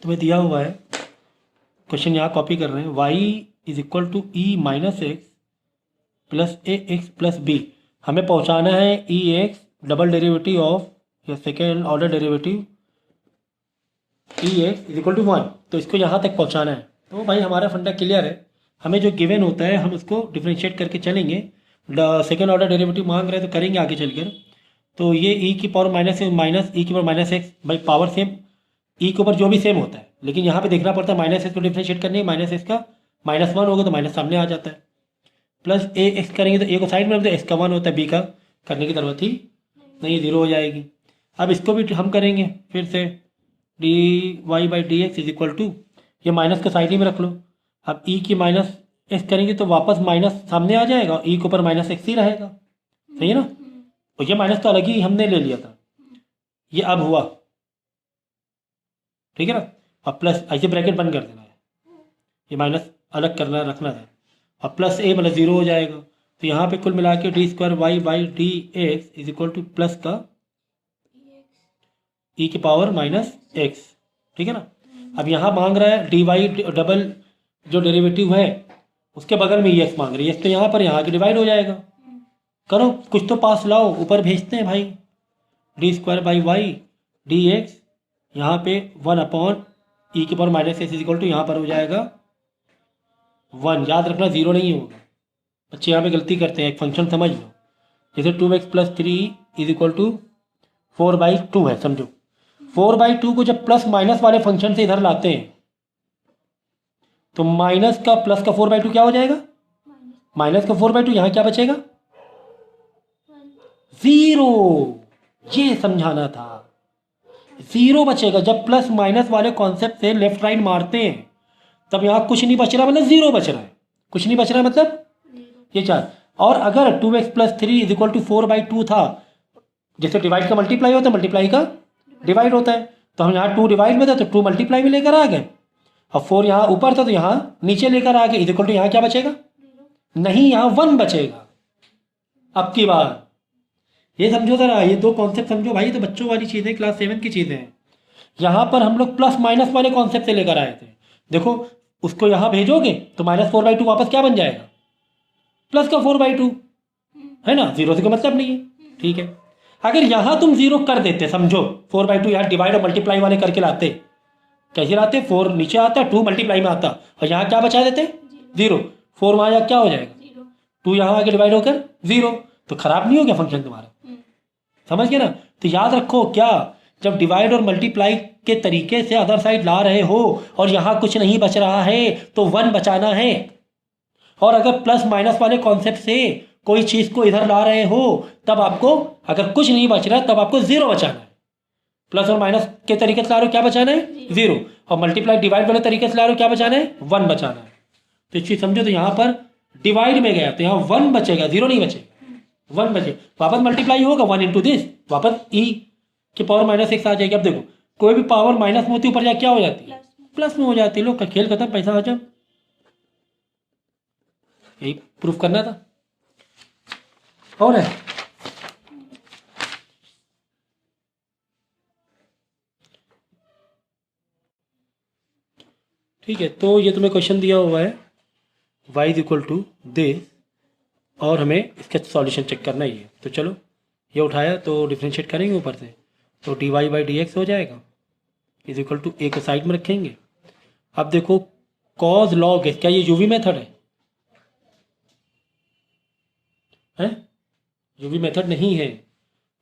तुम्हें दिया हुआ है क्वेश्चन, यहाँ कॉपी कर रहे हैं, y is equal to e minus x plus a x plus b. हमें पहुँचाना है e x double derivative of या second order derivative e x is equal to 1, तो इसको यहाँ तक पहुँचाना है। तो भाई हमारा फंडा क्लियर है, हमें जो गिवन होता है हम उसको डिफ्रेंशिएट करके चलेंगे। सेकेंड ऑर्डर डेरिवेटिव मांग रहे हैं तो करेंगे आगे चलकर। तो ये ई की पावर माइनस ई की पावर माइनस एक्स, भाई पावर सेम, ई के ऊपर जो भी सेम होता है, लेकिन यहाँ पे देखना पड़ता है माइनस एक्स को डिफ्रेंशिएट करने, माइनस एक्स का -1 होगा तो माइनस सामने आ जाता है, प्लस ए एक्स करेंगे तो ए को साइड में रख दो, एक्स का 1 होता है, बी का करने की ज़रूरत ही नहीं, 0 हो जाएगी। अब इसको भी हम करेंगे फिर से, d y by d x is equal to, ये माइनस का साइड ही में रख लो। अब ई की माइनस एक्स करेंगे तो वापस माइनस सामने आ जाएगा, ई के ऊपर माइनस एक्स ही रहेगा, सही है ना। और ये माइनस तो अलग ही हमने ले लिया था, ये अब हुआ, ठीक है ना। अब प्लस ऐसे ब्रैकेट बंद कर देना है, ये माइनस अलग करना रखना है, अब प्लस ए मतलब 0 हो जाएगा। तो यहाँ पे कुल मिला के d2y by d x is equal two plus का ई की पावर माइनस एक्स, ठीक है ना। अब यहाँ मांग रहा है डी वाई डबल जो डेरिवेटिव है उसके बगल में ई एक्स मांग रही है, तो यहाँ पर यहाँ के डिवाइड हो जाएगा। करो कुछ तो पास लाओ, ऊपर भेजते हैं भाई, d2 by Y D x, यहाँ पे 1 अपॉन ई की power minus x is equal to यहाँ पर हो जाएगा 1। याद रखना 0 नहीं होगा, बच्चे यहाँ पे गलती करते हैं, एक फंक्शन समझ लो, जैसे 2x plus 3 is equal to 4/2 है, समझो 4/2 को जब प्लस माइनस वाले फंक्शन से इधर लाते हैं तो माइनस का प्लस का 4/2 क्या हो जाएगा, माइनस का 4/2, यहाँ क्या बचेगा 0, ये समझाना था, 0 बचेगा। जब प्लस माइनस वाले कॉन्सेप्ट से लेफ्ट राइट मारते हैं तब यहाँ कुछ नहीं बच रहा, मतलब 0 बच रहा है, कुछ नहीं बच रहा है मतलब ये 4। और अगर 2x plus 3 is equal to 4/2 था, जैसे डिवाइड का मल्टीप्लाई होता है, मल्टीप्लाई का डिवाइड होता है, तो हम यहाँ 2 डिवाइड में था तो 2 मल्टीप्लाई में लेकर आ गए, और 4 यहाँ ऊपर था तो यहाँ नीचे लेकर आ गए, इज इक्वल टू यहाँ क्या बचेगा, नहीं यहाँ 1 बचेगा। अब की बार ये समझो जरा, ये 2 कॉन्सेप्ट समझो भाई, तो बच्चों वाली चीज़ें, क्लास 7 की चीज़ें हैं। यहाँ पर हम लोग प्लस माइनस वाले कॉन्सेप्ट से लेकर आए थे, देखो उसको यहाँ भेजोगे तो -4/2 वापस क्या बन जाएगा, प्लस का 4/2, है ना, 0 से कोई मतलब नहीं है, ठीक है। अगर यहाँ तुम 0 कर देते, समझो 4/2 यहाँ डिवाइड और मल्टीप्लाई वाले करके लाते, कैसे लाते, 4 नीचे आता, 2 मल्टीप्लाई में आता, और यहाँ क्या बचा देते 0, 4 वहाँ जा क्या हो जाएगा 2, यहाँ आके डिवाइड होकर 0, तो खराब नहीं हो गया फंक्शन तुम्हारा, समझ गए ना। तो याद रखो क्या, जब डिवाइड और मल्टीप्लाई के तरीके से अदर साइड ला रहे हो और यहाँ कुछ नहीं बच रहा है तो 1 बचाना है, और अगर प्लस माइनस वाले कॉन्सेप्ट से कोई चीज़ को इधर ला रहे हो तब आपको, अगर कुछ नहीं बच रहा तब आपको 0 बचाना है। प्लस और माइनस के तरीके से ला रहे हो क्या बचाना है 0, और मल्टीप्लाई डिवाइड वाले तरीके से ला रहे हो क्या बचाना है 1 बचाना है। तो इस चीज़ समझो, तो यहाँ पर डिवाइड में गया तो यहाँ 1 बचेगा, 0 नहीं बचेगा, 1 बचे, वापस मल्टीप्लाई होगा 1 इंटू दिस, वापस ई की पावर -6 आ जाएगी। अब देखो कोई भी पावर माइनस में होती है ऊपर जा क्या हो जाती है, प्लस में हो जाती है। लोग का खेल खत्म, पैसा आ जाओ, यही प्रूफ करना था। और है ठीक है। तो ये तुम्हें क्वेश्चन दिया हुआ है y is equal to this, और हमें इसका सॉल्यूशन चेक करना ही है। तो चलो ये उठाया तो डिफ्रेंशिएट करेंगे ऊपर से, तो dy बाई डी एक्स हो जाएगा इज इक्वल टू a को साइड में रखेंगे। अब देखो कॉज लॉग एक्स, क्या ये यूवी मेथड है? यूवी मेथड नहीं है।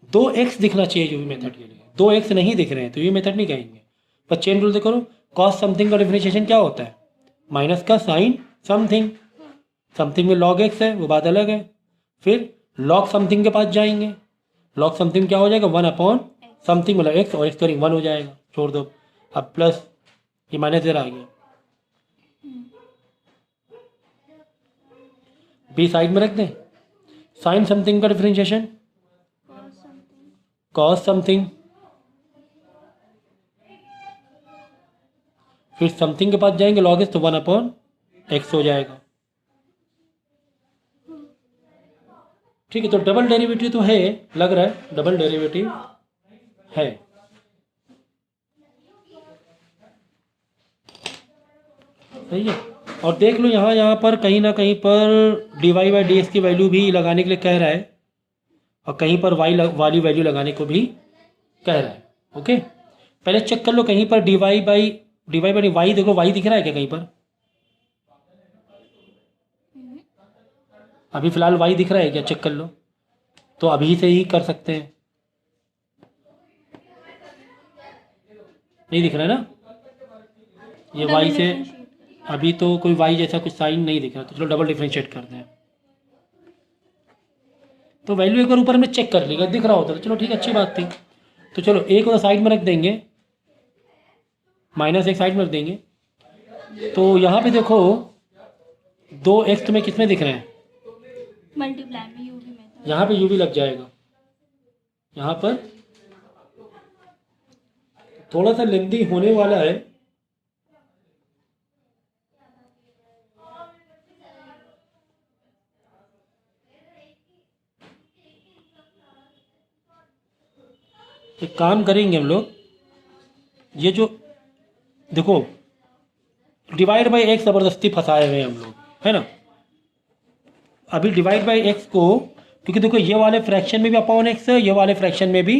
2x दिखना चाहिए यूवी मेथड के लिए, 2x नहीं दिख रहे हैं तो यूवी मेथड नहीं कहेंगे। पर चेन रूल देखो, कॉस समथिंग का डिफरेंशिएशन क्या होता है? माइनस का साइन समथिंग, समथिंग में लॉग एक्स है वो बात अलग है। फिर लॉग समथिंग के पास जाएंगे, लॉग समथिंग क्या हो जाएगा? 1 अपॉन समथिंग मतलब एक्स, और एक्स करेंगे 1 हो जाएगा, छोड़ दो। अब प्लस ये माइनस इधर आ गया, बी साइड में रख दें। साइन समथिंग का डिफरेंशिएशन कॉस समथिंग, फिर समथिंग के पास जाएंगे लॉग एक्स तो 1 अपॉन एक्स हो जाएगा। ठीक है, तो डबल डेरिवेटिव तो है, लग रहा है डबल डेरिवेटिव है। सही है। और देख लो यहाँ पर कहीं ना कहीं पर dy बाई डी एक्स की वैल्यू भी लगाने के लिए कह रहा है, और कहीं पर y वाली वैल्यू लगाने को भी कह रहा है। ओके, पहले चेक कर लो कहीं पर dy बाई वाई, देखो y दिख रहा है क्या कहीं पर? अभी फिलहाल y दिख रहा है क्या? चेक कर लो। तो अभी से ही कर सकते हैं, नहीं दिख रहा है ना ये y से? अभी तो कोई y जैसा कुछ साइन नहीं दिख रहा, तो चलो डबल डिफरेंशिएट करते हैं। तो वैल्यू एक बार ऊपर हमने चेक कर लिया, दिख रहा होता तो चलो ठीक है, अच्छी बात थी। तो चलो एक को साइड में रख देंगे, माइनस एक साइड में रख देंगे। तो यहाँ पे देखो 2x तुम्हें किस में दिख रहे हैं? मल्टीप्लाई में यूवी मेथड। यहाँ पे u भी लग जाएगा, यहाँ पर थोड़ा सा लेंदी होने वाला है। एक काम करेंगे हम लोग, ये जो देखो डिवाइड बाई एक्स ज़बरदस्ती फंसाए हुए हैं हम लोग, है ना। अभी डिवाइड बाई एक्स को, क्योंकि देखो ये वाले फ्रैक्शन में भी अपॉन एक्स है, ये वाले फ्रैक्शन में भी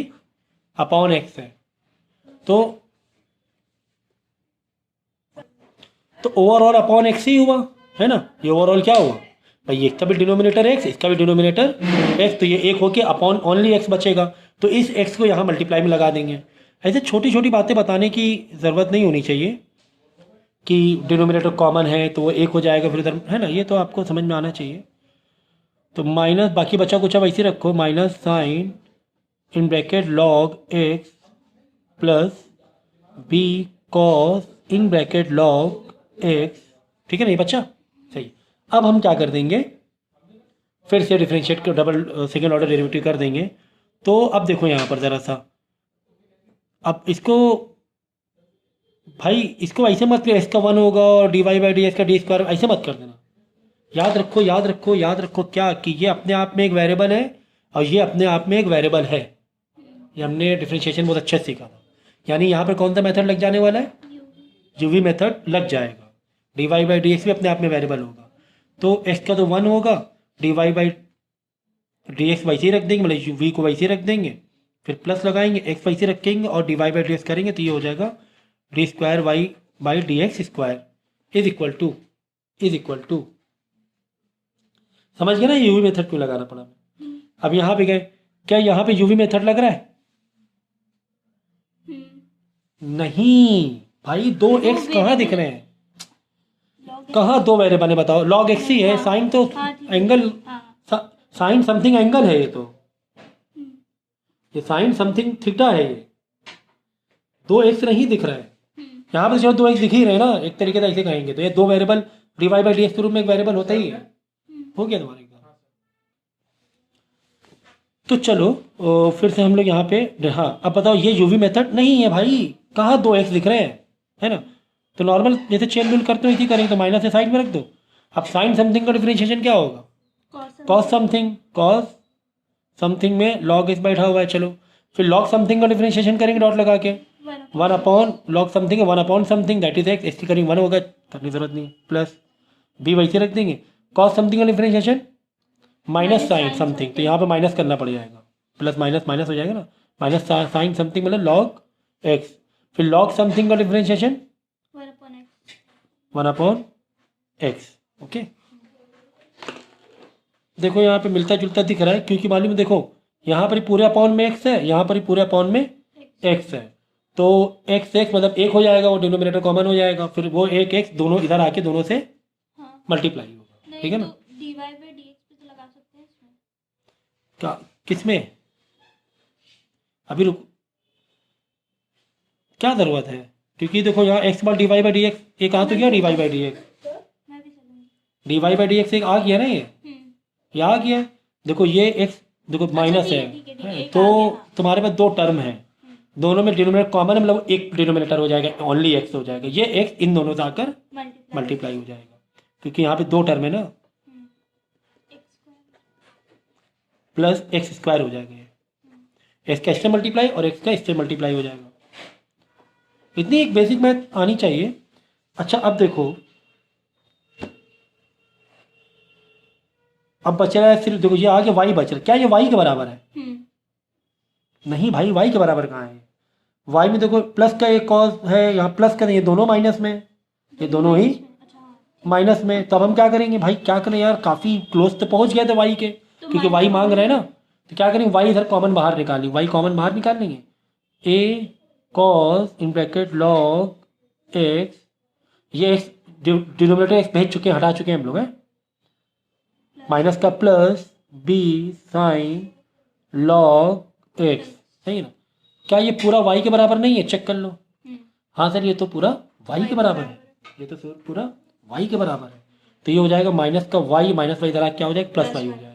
अपॉन एक्स है, तो ओवरऑल अपॉन एक्स ही हुआ, है ना। ये ओवरऑल क्या हुआ भाई? ये इसका भी डिनोमिनेटर एक्स, इसका भी डिनोमिनेटर एक्स, तो ये एक होके अपॉन ओनली एक्स बचेगा, तो इस एक्स को यहाँ मल्टीप्लाई में लगा देंगे। ऐसे छोटी छोटी बातें बताने की ज़रूरत नहीं होनी चाहिए कि डिनोमिनेटर कॉमन है तो वो एक हो जाएगा फिर इधर, है ना। ये तो आपको समझ में आना चाहिए। तो माइनस बाकी बचा कुछ वैसे रखो, minus sine in bracket log x plus b cos in bracket log x, ठीक है ना, ये बच्चा सही। अब हम क्या कर देंगे, फिर से डिफरेंशिएट कर डबल सेकेंड ऑर्डर डेरिवेटिव कर देंगे। तो अब देखो यहाँ पर ज़रा सा, अब इसको भाई इसको ऐसे मत कर, इसका 1 होगा और dy बाई डी एक्स का डी स्क्वायर, ऐसे मत कर देना। याद रखो याद रखो याद रखो क्या, कि ये अपने आप में एक वेरिएबल है और ये अपने आप में एक वेरिएबल है। ये हमने डिफरेंशिएशन बहुत अच्छे से सीखा था। यानी यहाँ पर कौन सा मेथड लग जाने वाला है? यूवी मेथड लग जाएगा। dy बाई डी एक्स भी अपने आप में वेरिएबल होगा, तो x का तो 1 होगा, dy बाई डी एक्स वैसे ही रख देंगे, मतलब v को वैसे ही रख देंगे, फिर प्लस लगाएंगे, x वैसे रखेंगे और dy बाई डी एक्स करेंगे, तो ये हो जाएगा d square y by d x square is equal to. समझ गए ना यूवी मेथड क्यों लगाना पड़ा? अब यहाँ पे गए, क्या यहाँ पे यूवी मेथड लग रहा है? नहीं भाई, 2x कहाँ दिख रहे हैं? कहाँ दो वेरिएबल है बताओ? लॉग एक्स ही है, साइन तो एंगल, साइन समथिंग एंगल है, ये तो ये साइन समथिंग थीटा है, ये 2x नहीं दिख रहा है यहाँ पर। जो 2x दिख ही रहे ना, एक तरीके से ऐसे कहेंगे तो ये दो variable dy by d x के रूप में एक वेरिएबल होता ही है। हो गया तुम्हारे का? तो चलो फिर से हम लोग यहाँ पे, हाँ अब बताओ ये यूवी मेथड नहीं है भाई, कहाँ 2x दिख रहे हैं, है ना। तो नॉर्मल जैसे चेन रूल करते हो इसी करेंगे, तो माइनस से साइड में रख दो। अब साइन समथिंग का डिफरेंशिएशन क्या होगा? कॉस समथिंग, कॉस समथिंग में लॉग एक्स बैठा हुआ है, चलो फिर लॉग समथिंग का डिफरेंशिएशन करेंगे डॉट लगा के, वन अपॉन लॉग समथिंग है, one upon something that is x, इसकी करेंगे वन होगा, करने की जरूरत नहीं, प्लस बी वैसे रख देंगे, कॉस समथिंग का डिफरेंशिएशन माइनस साइन समथिंग, तो यहाँ पे माइनस करना पड़ जाएगा, प्लस माइनस माइनस हो जाएगा ना, माइनस साइन समथिंग मतलब लॉग एक्स, फिर लॉग समथिंग का differentiation one upon x. Okay, देखो यहाँ पे मिलता जुलता दिख रहा है क्योंकि मालूम है, देखो यहाँ पर ही पूरे अपॉन में एक्स है, यहाँ पर ही पूरे अपॉन में एक्स है, तो एक्स एक्स मतलब एक हो जाएगा, वो डिनोमिनेटर कॉमन हो जाएगा, फिर वो एक एक्स दोनों इधर आके दोनों से मल्टीप्लाई होगा, ठीक है ना। dy by dx पे तो लगा सकते हैं इसमें। क्या किसमें, अभी रुक, क्या ज़रूरत है, क्योंकि देखो यहाँ एक्स बार d y by d x एक आ तो गया, d y by d x, मैं भी चलूंगी। D y by d x एक आ गया ना, ये आ गया, देखो ये एक्स देखो माइनस है, ठीक है, है, एक तो आ गया, हाँ। तुम्हारे पास दो टर्म है, दोनों में डिनोमिनेटर कॉमन है, मतलब एक डिनोमिनेटर हो जाएगा, ओनली एक्स हो जाएगा, ये एक्स इन दोनों से आकर मल्टीप्लाई हो जाएगा, क्योंकि यहाँ पे दो टर्म है ना, प्लस एक्स स्क्वायर हो जाएगा, एक्स का इससे मल्टीप्लाई और एक्स का इससे मल्टीप्लाई हो जाएगा, इतनी एक बेसिक मैथ आनी चाहिए। अच्छा अब देखो, अब बच रहा है सिर्फ, देखो ये आगे वाई बच रहा है, क्या ये वाई के बराबर है, नहीं भाई वाई के बराबर कहाँ है, वाई में देखो प्लस का एक कॉस है, यहाँ प्लस का नहीं, ये दोनों माइनस में, ये दोनों ही माइनस में, तो अब हम क्या करेंगे भाई, क्या करें यार, काफ़ी क्लोज तो पहुंच गए थे वाई के, क्योंकि वाई मांग रहे हैं ना, तो क्या करेंगे, वाई इधर कॉमन बाहर निकालेंगे, वाई कॉमन बाहर निकाल लेंगे, a cos in bracket log x, ये एक्स डिनोमिनेटर एक्स भेज चुके हैं, हटा चुके हैं हम लोग हैं, माइनस का plus b sine log x, सही है ना, क्या ये पूरा वाई के बराबर नहीं है, चेक कर लो, हाँ सर ये तो पूरा वाई के बराबर है, ये तो सर पूरा वाई के बराबर है, तो ये हो जाएगा माइनस का वाई, माइनस वाई इधर क्या हो जाएगा, प्लस वाई हो जाएगा,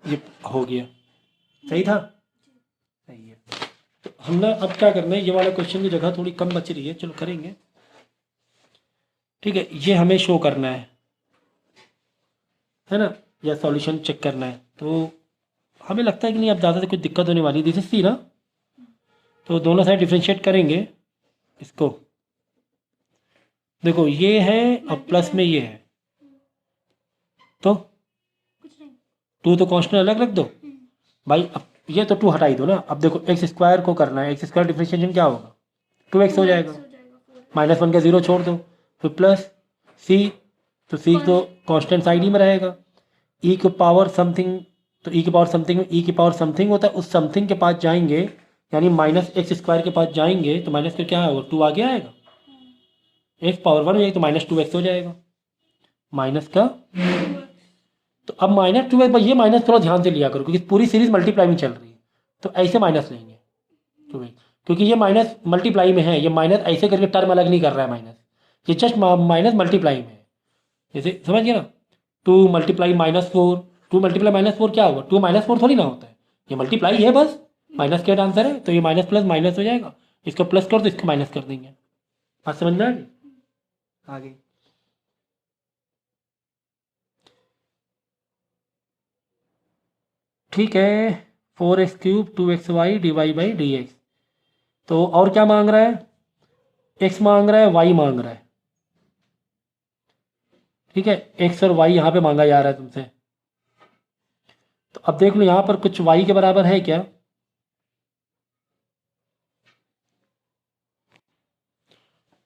ये हो गया, सही था, सही है। तो हमने अब क्या करना है, ये वाला क्वेश्चन की जगह थोड़ी कम बच रही है, चलो करेंगे, ठीक है, ये हमें शो करना है ना, या सॉल्यूशन चेक करना है, तो हमें लगता है कि नहीं अब ज़्यादा से कुछ दिक्कत होने वाली, दिस इज सी ना, तो दोनों साइड डिफ्रेंशिएट करेंगे इसको, देखो ये है और प्लस में ये है, तो टू तो कांस्टेंट अलग रख दो भाई, अब ये तो टू हटा ही दो ना, अब देखो एक्स स्क्वायर को करना है, एक्स स्क्वायर डिफरेंशिएशन क्या होगा, टू एक्स हो जाएगा, माइनस वन का जीरो छोड़ दो, फिर प्लस सी, तो सी तो कांस्टेंट साइड ही में रहेगा, ई की पावर समथिंग, तो ई की पावर समथिंग में ई की पावर समथिंग होता है, उस समथिंग के पास जाएंगे, यानी माइनस एक्स स्क्वायर के पास जाएंगे, तो माइनस का क्या होगा, टू आगे आएगा, एक्स पावर वन हो जाएगी, तो माइनस टू एक्स हो जाएगा, माइनस का, तो अब माइनस टू एक्स, ये माइनस थोड़ा ध्यान से लिया करो, क्योंकि पूरी सीरीज मल्टीप्लाई में चल रही है, तो ऐसे माइनस लेंगे टू एक्स, क्योंकि ये माइनस मल्टीप्लाई में है, ये माइनस ऐसे करके टर्म अलग नहीं कर रहा है माइनस, ये जस्ट माइनस मल्टीप्लाई में है, जैसे समझ गए ना, to multiply minus four, to multiply minus four क्या होगा, टू माइनस फोर थोड़ी ना होता है, ये मल्टीप्लाई है बस, माइनस का आंसर है, तो ये माइनस प्लस माइनस हो जाएगा, इसको प्लस कर दो, इसको माइनस कर देंगे, बात समझ में आ गई, आगे ठीक है, four x cube two x y d y by d x, तो और क्या मांग रहा है, एक्स मांग रहा है, वाई मांग रहा है, ठीक है, एक्स और वाई यहाँ पे मांगा जा रहा है तुमसे, तो अब देख लो यहाँ पर कुछ वाई के बराबर है क्या,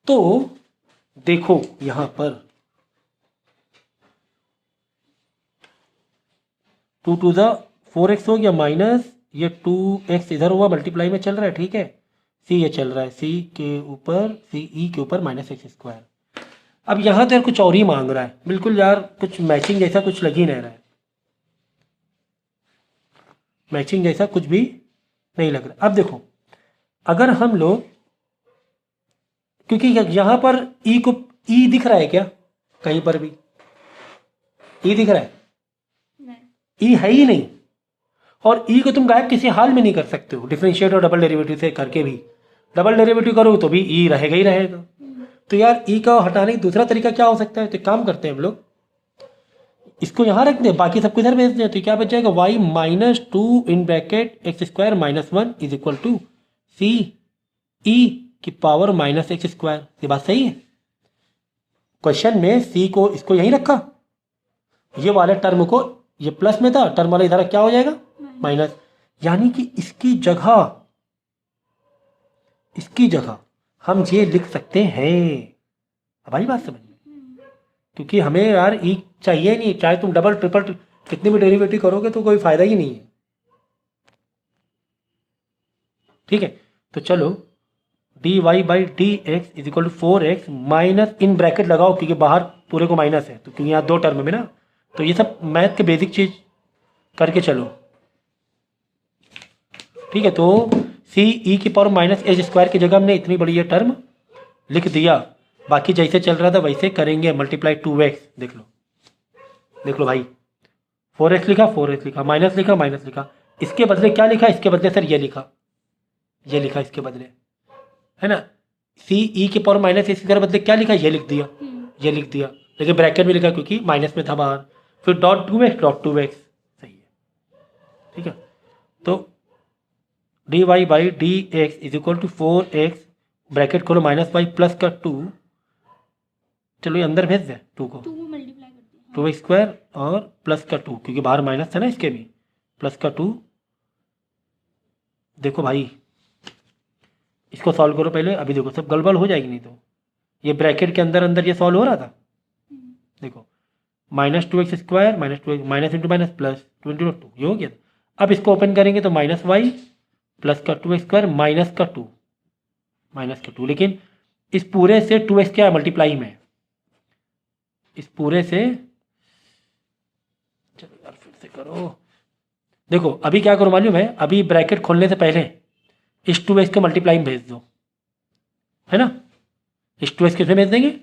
तो देखो यहाँ पर टू टू ज़ा फोर एक्स हो गया, माइनस ये टू एक्स इधर हुआ, मल्टीप्लाई में चल रहा है, ठीक है, सी ये चल रहा है, सी के ऊपर सी ई के ऊपर माइनस एक्स स्क्वायर, अब यहाँ तो यार कुछ और ही मांग रहा है, बिल्कुल यार कुछ मैचिंग जैसा कुछ लग ही नहीं रहा है, मैचिंग जैसा कुछ भी नहीं लग रहा। अब देखो अगर हम लोग, क्योंकि यहाँ पर ई को ई दिख रहा है क्या, कहीं पर भी ई दिख रहा है, ई है ही नहीं, और ई को तुम गायब किसी हाल में नहीं कर सकते हो डिफरेंशिएट और डबल डेरिवेटिव से करके भी। डबल डेरिवेटिव करोगे तो भी ई रहेगा ही रहेगा। तो यार ई का हटाने का दूसरा तरीका क्या हो सकता है? तो एक काम करते हैं हम लोग, इसको यहाँ रख दें, बाकी सबको इधर भेज दें। तो क्या बच जाएगा? Y minus two in bracket x square minus one is equal to c e की पावर माइनस एक्स स्क्वायर। ये बात सही है? क्वेश्चन में सी को इसको यहीं रखा, ये वाले टर्म को, ये प्लस में था, टर्म वाला इधर क्या हो जाएगा? माइनस। यानी कि इसकी जगह हम ये लिख सकते हैं। अब आई बात समझ में? क्योंकि हमें यार ई चाहिए नहीं, चाहे तुम डबल ट्रिपल कितने भी डेरिवेटिव करोगे तो कोई फायदा ही नहीं है। ठीक है, तो चलो d y by d x is equal to 4x minus, in bracket लगाओ क्योंकि बाहर पूरे को माइनस है, तो क्योंकि यहाँ दो टर्म में ना, तो ये सब मैथ के बेसिक चीज करके चलो। ठीक है, तो सी ई की पावर माइनस एच स्क्वायर की जगह हमने इतनी बड़ी ये टर्म लिख दिया। बाकी जैसे चल रहा था वैसे करेंगे, मल्टीप्लाई 2x। देख लो भाई, 4x लिखा, 4x लिखा, माइनस लिखा, माइनस लिखा। इसके बदले क्या लिखा? इसके बदले सर ये लिखा इसके बदले, है ना। सी ई की पावर माइनस एच स्क्वायर बदले क्या लिखा? ये लिख दिया, लेकिन ब्रैकेट में लिखा क्योंकि माइनस में था बाहर। फिर डॉट 2x, सही है। ठीक है, तो d y by d x is equal to 4x bracket खोलो माइनस वाई प्लस का 2, चलो ये अंदर भेज दे 2 को, 2 मल्टीप्लाई कर दिया, 2x स्क्वायर और प्लस का 2, क्योंकि बाहर माइनस था ना इसके भी, प्लस का 2। देखो भाई इसको सॉल्व करो पहले, अभी देखो सब गड़बड़ हो जाएगी नहीं तो। ये ब्रैकेट के अंदर अंदर ये सॉल्व हो रहा था, देखो minus 2x square minus 2x minus into minus plus 2 into 2, ये हो गया। अब इसको ओपन करेंगे तो माइनस वाई प्लस का 2x स्क्वायर माइनस का 2, लेकिन इस पूरे से 2x क्या है? मल्टीप्लाई में, इस पूरे से, चलो यार फिर से करो। देखो अभी क्या करो मालूम है, अभी ब्रैकेट खोलने से पहले इस 2x को मल्टीप्लाई में भेज दो, है ना। इस 2x किसमें भेज देंगे?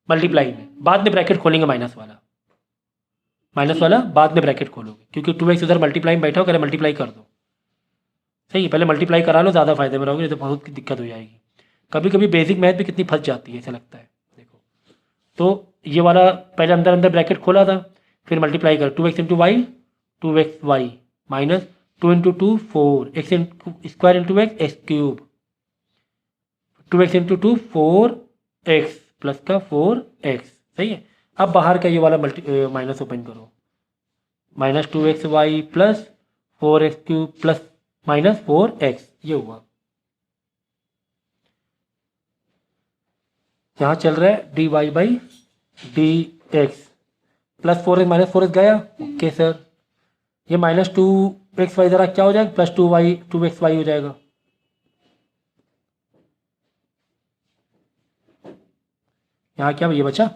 मल्टीप्लाई में। बाद में ब्रैकेट खोलेंगे माइनस वाला बाद में ब्रैकेट खोलोगे, क्योंकि 2x इधर मल्टीप्लाई में बैठा हो, करे मल्टीप्लाई कर दो। सही है, पहले मल्टीप्लाई करा लो, ज़्यादा फायदे में रहोगे, नहीं तो बहुत दिक्कत हो जाएगी। कभी कभी बेसिक मैथ भी कितनी फंस जाती है, ऐसा लगता है। देखो तो ये वाला पहले अंदर ब्रैकेट खोला था, फिर मल्टीप्लाई कर 2x into y 2x y minus 2 into 2 4 x square into x cube 2x into 2 4x plus का 4x। सही है, अब बाहर का ये वाला माइनस ओपन करो, minus 2x y plus 4x cube plus minus 4x, ये हुआ। यहाँ चल रहा है d y by d x plus 4x minus 4x गया, ओके सर। ये माइनस 2x वाई जरा क्या हो जाएगा? प्लस 2x वाई हो जाएगा। यहाँ क्या ये बचा?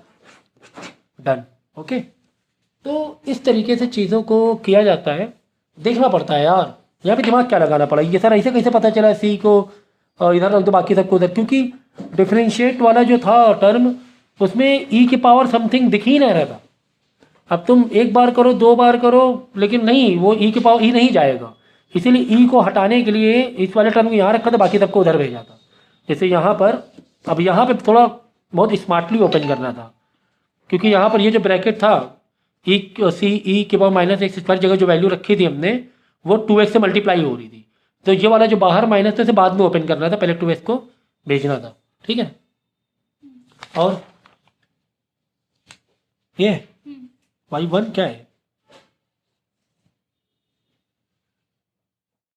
Done, okay. तो इस तरीके से चीज़ों को किया जाता है, देखना पड़ता है यार, यहाँ पे दिमाग क्या लगाना पड़ा। ये सर ऐसे कैसे पता चला सी को इधर रख दो बाकी सबको उधर, क्योंकि डिफरेंशिएट वाला जो था टर्म उसमें ई की पावर समथिंग दिख ही नहीं रहा था। अब तुम एक बार करो, 2 बार करो, लेकिन नहीं, वो ई की पावर ई नहीं जाएगा। इसीलिए ई को हटाने के लिए इस वाले टर्म को यहाँ रखा था, बाकी सबको उधर भेजा था। जैसे यहाँ पर, अब यहाँ पर थोड़ा बहुत स्मार्टली ओपन करना था, क्योंकि यहाँ पर ये जो ब्रैकेट था ई के पावर माइनस एक्स स्क्वायर जगह जो वैल्यू रखी थी हमने, वो 2x से मल्टीप्लाई हो रही थी। तो ये वाला जो बाहर माइनस था से बाद में ओपन करना था, पहले 2x को भेजना था। ठीक है, और ये y1 क्या है?